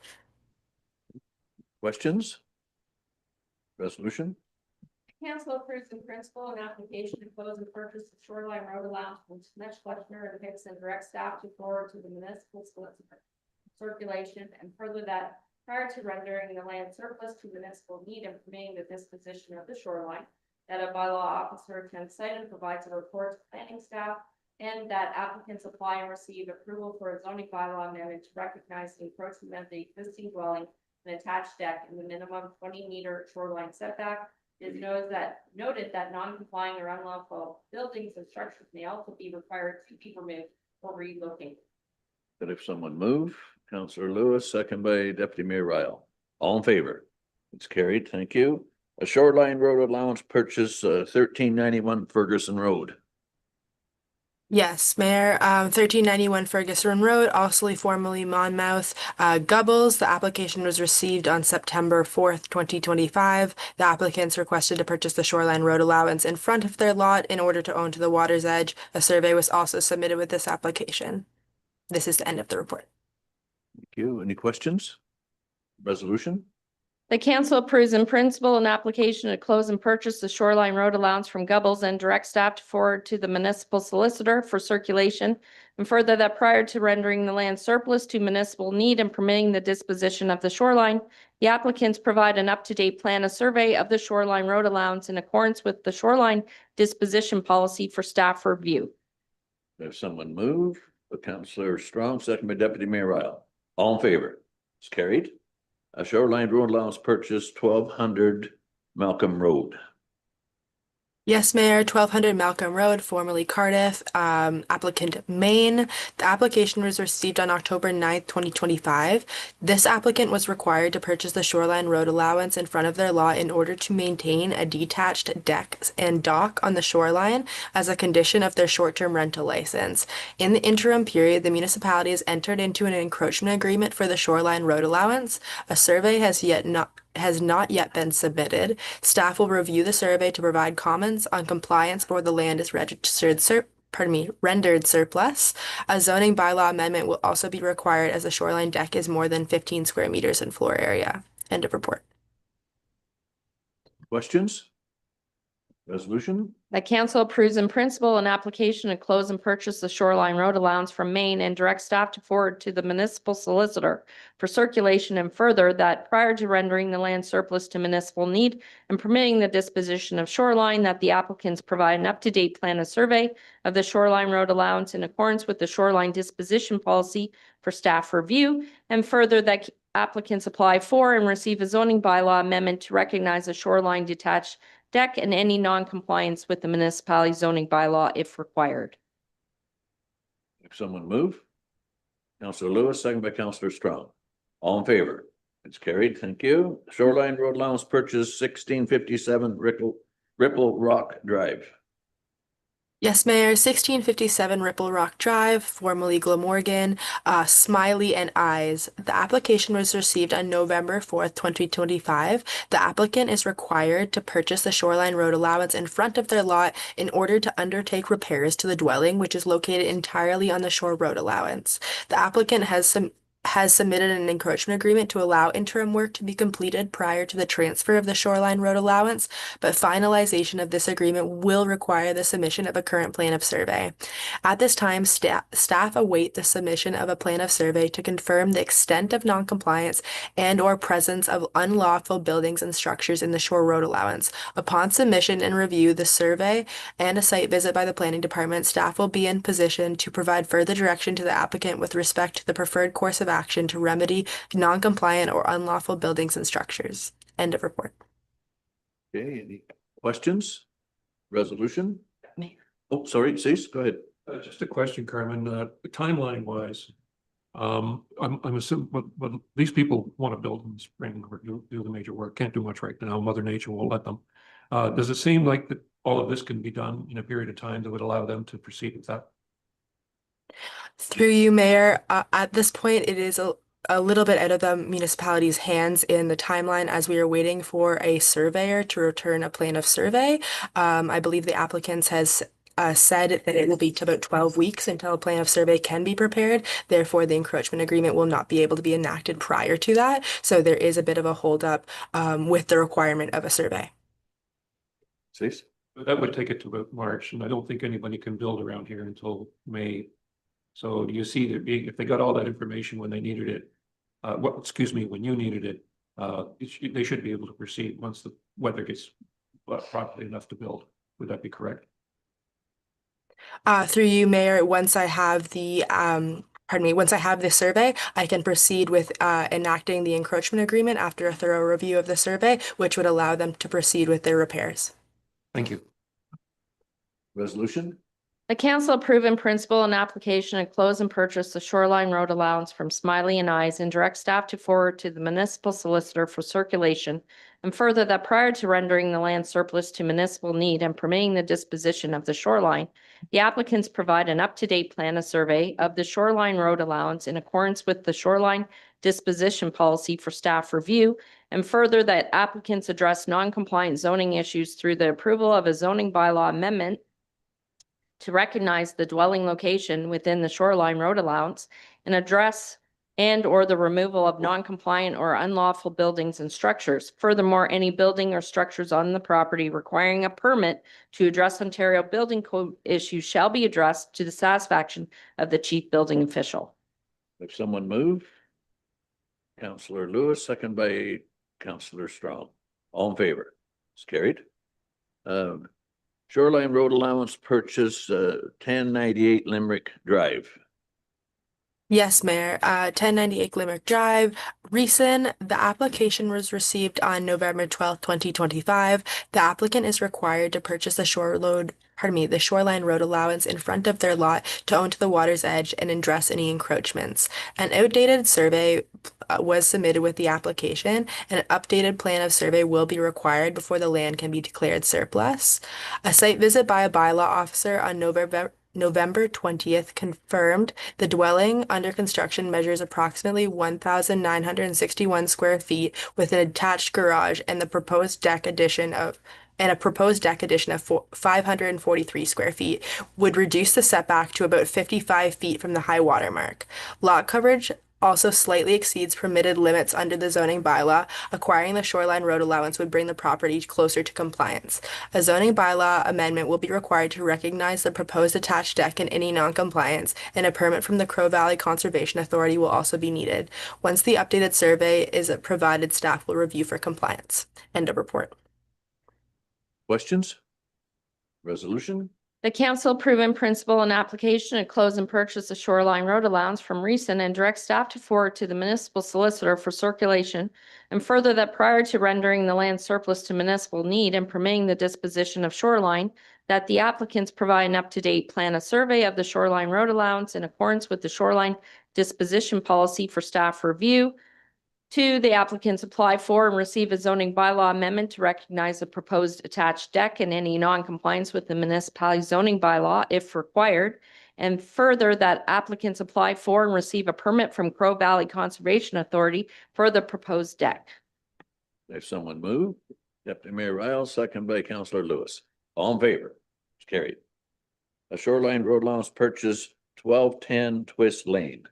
Questions? Resolution? Council approves in principle an application to close and purchase the Shoreline Road Allowance from Schmed-Lechner and Hicks and direct staff to forward to the municipal solicitor circulation, and further that prior to rendering the land surplus to municipal need and permitting the disposition of the shoreline, that a bylaw officer attends site and provides a report to planning staff, and that applicants apply and receive approval for a zoning bylaw amendment to recognize the encroachment of the existing dwelling and attached deck in the minimum 20-meter shoreline setback. It is noted that non-complying or unlawful buildings and structures may also be required to be removed or relocated. Could if someone move, Counselor Lewis, second by Deputy Mayor Ryle. All in favor? It's carried. Thank you. A shoreline road allowance purchase, 1391 Ferguson Road. Yes, Mayor, 1391 Ferguson Road, also formerly Monmouth, Gubbles. The application was received on September 4th, 2025. The applicants requested to purchase the shoreline road allowance in front of their lot in order to own to the water's edge. A survey was also submitted with this application. This is the end of the report. Thank you. Any questions? Resolution? The council approves in principle an application to close and purchase the shoreline road allowance from Gubbles and direct staff to forward to the municipal solicitor for circulation. And further, that prior to rendering the land surplus to municipal need and permitting the disposition of the shoreline, the applicants provide an up-to-date plan, a survey of the shoreline road allowance in accordance with the shoreline disposition policy for staff review. If someone move, Counselor Strong, second by Deputy Mayor Ryle. All in favor? It's carried. A shoreline road allowance purchase 1200 Malcolm Road. Yes, Mayor, 1200 Malcolm Road, formerly Cardiff, applicant Maine. The application was received on October 9th, 2025. This applicant was required to purchase the shoreline road allowance in front of their lot in order to maintain a detached deck and dock on the shoreline as a condition of their short-term rental license. In the interim period, the municipality has entered into an encroachment agreement for the shoreline road allowance. A survey has not yet been submitted. Staff will review the survey to provide comments on compliance before the land is rendered surplus. A zoning bylaw amendment will also be required as the shoreline deck is more than 15 square meters in floor area. End of report. Questions? Resolution? The council approves in principle an application to close and purchase the shoreline road allowance from Maine and direct staff to forward to the municipal solicitor for circulation, and further that prior to rendering the land surplus to municipal need and permitting the disposition of shoreline, that the applicants provide an up-to-date plan, a survey of the shoreline road allowance in accordance with the shoreline disposition policy for staff review, and further that applicants apply for and receive a zoning bylaw amendment to recognize a shoreline detached deck and any non-compliance with the municipality zoning bylaw if required. If someone move, Counselor Lewis, second by Counselor Strong. All in favor? It's carried. Thank you. Shoreline road allowance purchase 1657 Ripple Rock Drive. Yes, Mayor, 1657 Ripple Rock Drive, formerly Glamorgan, Smiley and Eyes. The application was received on November 4th, 2025. The applicant is required to purchase the shoreline road allowance in front of their lot in order to undertake repairs to the dwelling, which is located entirely on the shore road allowance. The applicant has submitted an encroachment agreement to allow interim work to be completed prior to the transfer of the shoreline road allowance, but finalization of this agreement will require the submission of a current plan of survey. At this time, staff await the submission of a plan of survey to confirm the extent of noncompliance and or presence of unlawful buildings and structures in the shore road allowance. Upon submission and review the survey and a site visit by the planning department, staff will be in position to provide further direction to the applicant with respect to the preferred course of action to remedy non-compliant or unlawful buildings and structures. End of report. Okay, any questions? Resolution? Mayor. Oh, sorry, Cease, go ahead. Just a question, Carmen, timeline wise. I'm assuming, but these people want to build in the spring or do the major work, can't do much right now. Mother Nature won't let them. Does it seem like that all of this can be done in a period of time that would allow them to proceed with that? Through you, Mayor, at this point, it is a little bit out of the municipality's hands in the timeline as we are waiting for a surveyor to return a plan of survey. I believe the applicants has said that it will be to about 12 weeks until a plan of survey can be prepared. Therefore, the encroachment agreement will not be able to be enacted prior to that. So there is a bit of a holdup with the requirement of a survey. Cease? That would take it to about March, and I don't think anybody can build around here until May. So do you see that if they got all that information when they needed it, when you needed it, they should be able to proceed once the weather gets properly enough to build. Would that be correct? Through you, Mayor, once I have the once I have the survey, I can proceed with enacting the encroachment agreement after a thorough review of the survey, which would allow them to proceed with their repairs. Thank you. Resolution? The council approve in principle an application to close and purchase the shoreline road allowance from Smiley and Eyes and direct staff to forward to the municipal solicitor for circulation. And further, that prior to rendering the land surplus to municipal need and permitting the disposition of the shoreline, the applicants provide an up-to-date plan of survey of the shoreline road allowance in accordance with the shoreline disposition policy for staff review. And further, that applicants address non-compliant zoning issues through the approval of a zoning bylaw amendment to recognize the dwelling location within the shoreline road allowance and address and/or the removal of non-compliant or unlawful buildings and structures. Furthermore, any building or structures on the property requiring a permit to address Ontario Building Code issues shall be addressed to the satisfaction of the chief building official. If someone move. Councillor Lewis, second by Councillor Strong. All in favor? It's carried. Shoreline road allowance purchase, 1098 Limerick Drive. Yes, Mayor. 1098 Limerick Drive, Reason. The application was received on November 12th, 2025. The applicant is required to purchase the shoreline road allowance in front of their lot to own to the water's edge and address any encroachments. An outdated survey was submitted with the application, and an updated plan of survey will be required before the land can be declared surplus. A site visit by a bylaw officer on November 20th confirmed the dwelling under construction measures approximately 1,961 square feet with an attached garage and a proposed deck addition of 543 square feet would reduce the setback to about 55 feet from the high water mark. Lot coverage also slightly exceeds permitted limits under the zoning bylaw. Acquiring the shoreline road allowance would bring the property closer to compliance. A zoning bylaw amendment will be required to recognize the proposed attached deck and any non-compliance, and a permit from the Crow Valley Conservation Authority will also be needed. Once the updated survey is provided, staff will review for compliance. End of report. Questions? Resolution? The council approve in principle an application to close and purchase a shoreline road allowance from Reason and direct staff to forward to the municipal solicitor for circulation. And further, that prior to rendering the land surplus to municipal need and permitting the disposition of shoreline, that the applicants provide an up-to-date plan of survey of the shoreline road allowance in accordance with the shoreline disposition policy for staff review. 2, the applicants apply for and receive a zoning bylaw amendment to recognize the proposed attached deck and any non-compliance with the municipality zoning bylaw if required. And further, that applicants apply for and receive a permit from Crow Valley Conservation Authority for the proposed deck. If someone move. Deputy Mayor Riles, second by Councillor Lewis. All in favor? It's carried. A shoreline road allowance purchase, 1210 Twist Lane.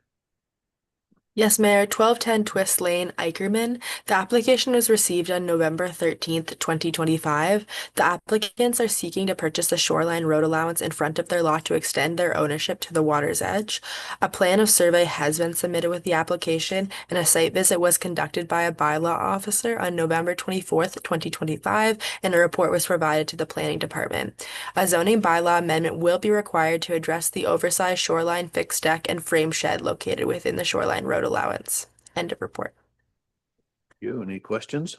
Yes, Mayor. 1210 Twist Lane, Ikerman. The application was received on November 13th, 2025. The applicants are seeking to purchase the shoreline road allowance in front of their lot to extend their ownership to the water's edge. A plan of survey has been submitted with the application, and a site visit was conducted by a bylaw officer on November 24th, 2025, and a report was provided to the planning department. A zoning bylaw amendment will be required to address the oversized shoreline fixed deck and frame shed located within the shoreline road allowance. End of report. You, any questions?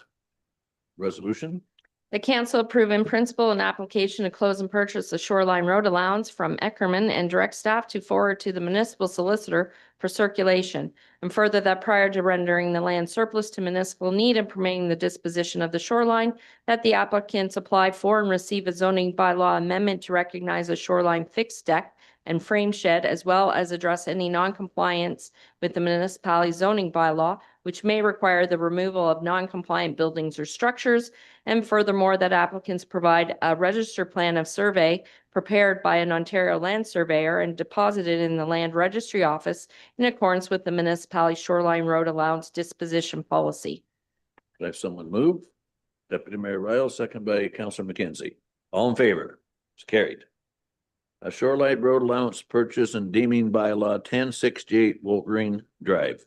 Resolution? The council approve in principle an application to close and purchase the shoreline road allowance from Eckerman and direct staff to forward to the municipal solicitor for circulation. And further, that prior to rendering the land surplus to municipal need and permitting the disposition of the shoreline, that the applicants apply for and receive a zoning bylaw amendment to recognize a shoreline fixed deck and frame shed, as well as address any non-compliance with the municipality zoning bylaw, which may require the removal of non-compliant buildings or structures. And furthermore, that applicants provide a register plan of survey prepared by an Ontario land surveyor and deposited in the land registry office in accordance with the municipality shoreline road allowance disposition policy. Can I have someone move? Deputy Mayor Riles, second by Councillor McKenzie. All in favor? It's carried. A shoreline road allowance purchase and deeming bylaw 1068 Wolverine Drive.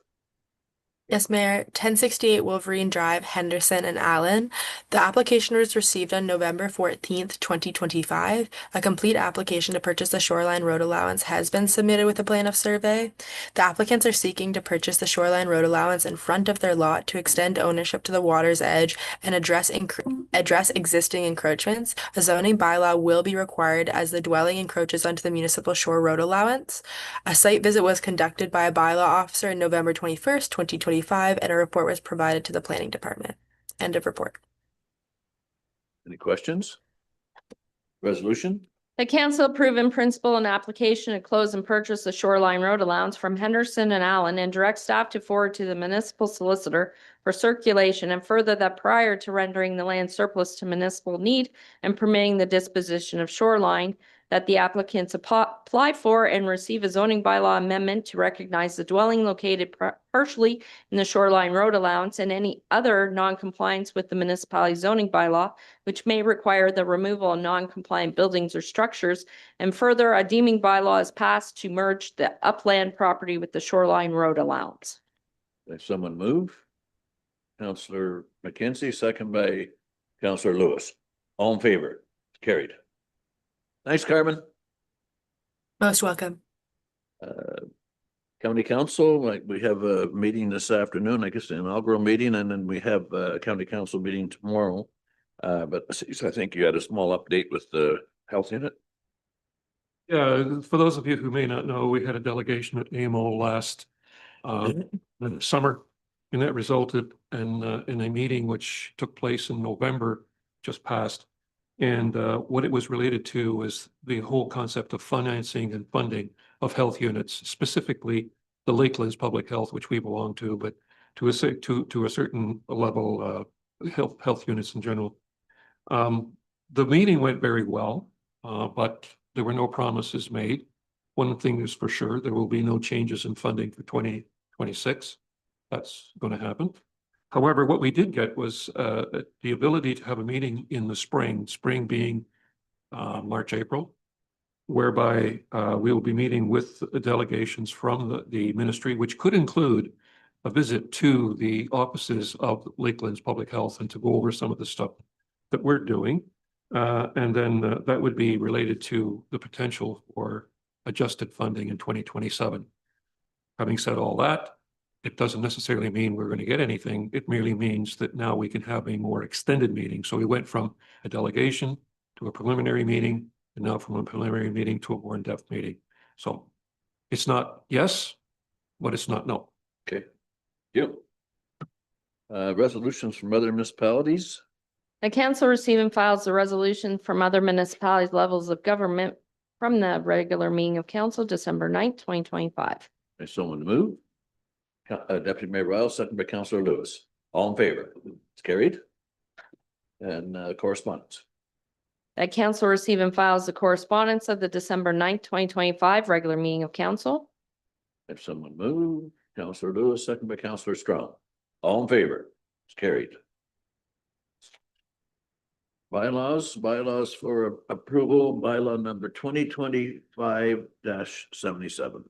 Yes, Mayor. 1068 Wolverine Drive, Henderson and Allen. The application was received on November 14th, 2025. A complete application to purchase the shoreline road allowance has been submitted with a plan of survey. The applicants are seeking to purchase the shoreline road allowance in front of their lot to extend ownership to the water's edge and address existing encroachments. A zoning bylaw will be required as the dwelling encroaches onto the municipal shore road allowance. A site visit was conducted by a bylaw officer on November 21st, 2025, and a report was provided to the planning department. End of report. Any questions? Resolution? The council approve in principle an application to close and purchase the shoreline road allowance from Henderson and Allen and direct staff to forward to the municipal solicitor for circulation, and further that prior to rendering the land surplus to municipal need and permitting the disposition of shoreline, that the applicants apply for and receive a zoning bylaw amendment to recognize the dwelling located partially in the shoreline road allowance and any other non-compliance with the municipality zoning bylaw, which may require the removal of non-compliant buildings or structures. And further, a deeming bylaw is passed to merge the upland property with the shoreline road allowance. If someone move. Counselor McKenzie, second by Counselor Lewis. All in favor? Carried. Thanks, Carmen. Most welcome. County Council, like we have a meeting this afternoon, I guess an inaugural meeting, and then we have a county council meeting tomorrow. But I think you had a small update with the health unit. Yeah, for those of you who may not know, we had a delegation at AMO last summer, and that resulted in a meeting which took place in November, just passed. And what it was related to was the whole concept of financing and funding of health units, specifically the Lakelands Public Health, which we belong to, but to a certain level, health units in general. The meeting went very well, but there were no promises made. One thing is for sure, there will be no changes in funding for 2026. That's going to happen. However, what we did get was the ability to have a meeting in the spring being March, April, whereby we will be meeting with the delegations from the ministry, which could include a visit to the offices of Lakelands Public Health and to go over some of the stuff that we're doing. And then that would be related to the potential for adjusted funding in 2027. Having said all that, it doesn't necessarily mean we're going to get anything. It merely means that now we can have a more extended meeting. So we went from a delegation to a preliminary meeting, and now from a preliminary meeting to a more in-depth meeting. So it's not yes, but it's not no. Okay. Yep. Resolutions from other municipalities. The council receives and files the resolution from other municipalities levels of government from the regular meeting of council, December 9th, 2025. Is someone move? Deputy Mayor Riles, second by Counselor Lewis. All in favor? It's carried. And correspondence. That council receive and files the correspondence of the December 9th, 2025 regular meeting of council. If someone move, Counselor Lewis, second by Counselor Strong. All in favor? It's carried. Bylaws for approval, bylaw number 2025-77.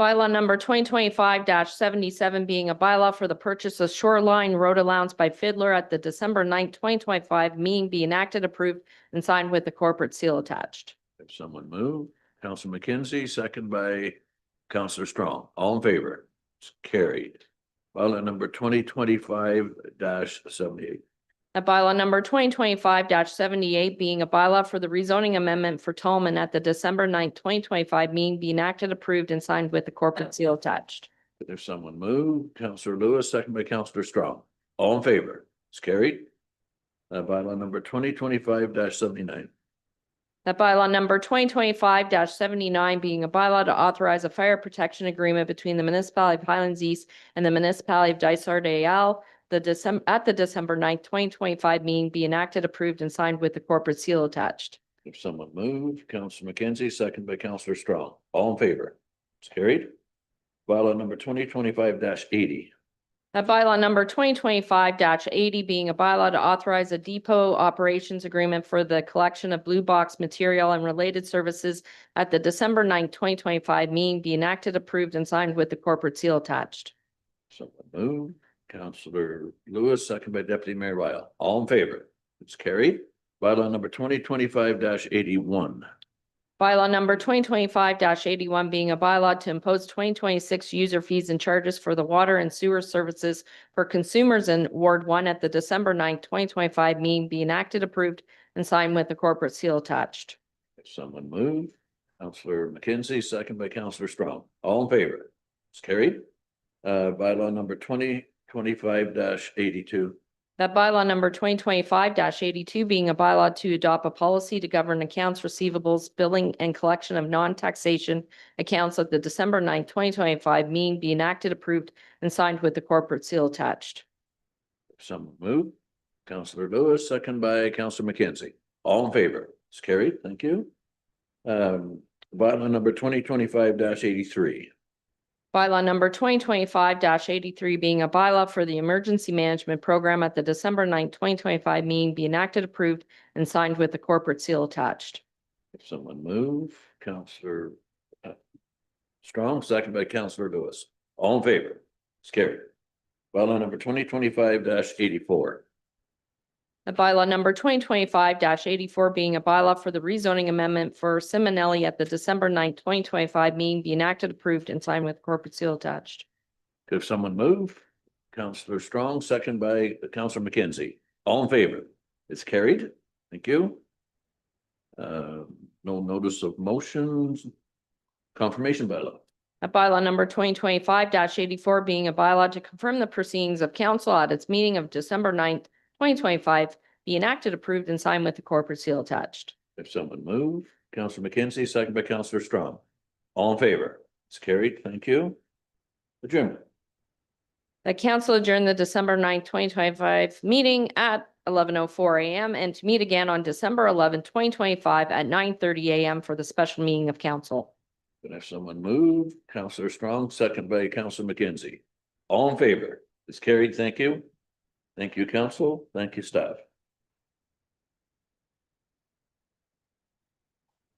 Bylaw number 2025-77 being a bylaw for the purchase of shoreline road allowance by Fiddler at the December 9th, 2025 meeting be enacted, approved, and signed with the corporate seal attached. If someone move, Counselor McKenzie, second by Counselor Strong. All in favor? It's carried. Bylaw number 2025-78. A bylaw number 2025-78 being a bylaw for the rezoning amendment for Tolman at the December 9th, 2025 meeting be enacted, approved, and signed with the corporate seal attached. If someone move, Counselor Lewis, second by Counselor Strong. All in favor? It's carried. Bylaw number 2025-79. That bylaw number 2025-79 being a bylaw to authorize a fire protection agreement between the municipality of Highlands East and the municipality of Dysart at the December 9th, 2025 meeting be enacted, approved, and signed with the corporate seal attached. If someone move, Counselor McKenzie, second by Counselor Strong. All in favor? It's carried. Bylaw number 2025-80. That bylaw number 2025-80 being a bylaw to authorize a depot operations agreement for the collection of blue box material and related services at the December 9th, 2025 meeting be enacted, approved, and signed with the corporate seal attached. Someone move. Counselor Lewis, second by Deputy Mayor Ryle. All in favor? It's carried. Bylaw number 2025-81. Bylaw number 2025-81 being a bylaw to impose 2026 user fees and charges for the water and sewer services for consumers in Ward 1 at the December 9th, 2025 meeting be enacted, approved, and signed with the corporate seal attached. If someone move. Counselor McKenzie, second by Counselor Strong. All in favor? It's carried. Bylaw number 2025-82. That bylaw number 2025-82 being a bylaw to adopt a policy to govern accounts receivables, billing, and collection of non-taxation accounts at the December 9th, 2025 meeting be enacted, approved, and signed with the corporate seal attached. If someone move. Counselor Lewis, second by Counselor McKenzie. All in favor? It's carried. Thank you. Bylaw number 2025-83. Bylaw number 2025-83 being a bylaw for the Emergency Management Program at the December 9th, 2025 meeting be enacted, approved, and signed with the corporate seal attached. If someone move. Counselor Strong, second by Counselor Lewis. All in favor? It's carried. Bylaw number 2025-84. The bylaw number 2025-84 being a bylaw for the rezoning amendment for Simonelli at the December 9th, 2025 meeting be enacted, approved, and signed with corporate seal attached. Could someone move? Counselor Strong, second by Counselor McKenzie. All in favor? It's carried. Thank you. No notice of motions. Confirmation bylaw. A bylaw number 2025-84 being a bylaw to confirm the proceedings of council at its meeting of December 9th, 2025 be enacted, approved, and signed with the corporate seal attached. If someone move. Counselor McKenzie, second by Counselor Strong. All in favor? It's carried. Thank you. Adjournment. The council adjourned the December 9th, 2025 meeting at 11:04 a.m. and to meet again on December 11th, 2025 at 9:30 a.m. for the special meeting of council. Can I have someone move? Counselor Strong, second by Counselor McKenzie. All in favor? It's carried. Thank you. Thank you, council. Thank you, staff.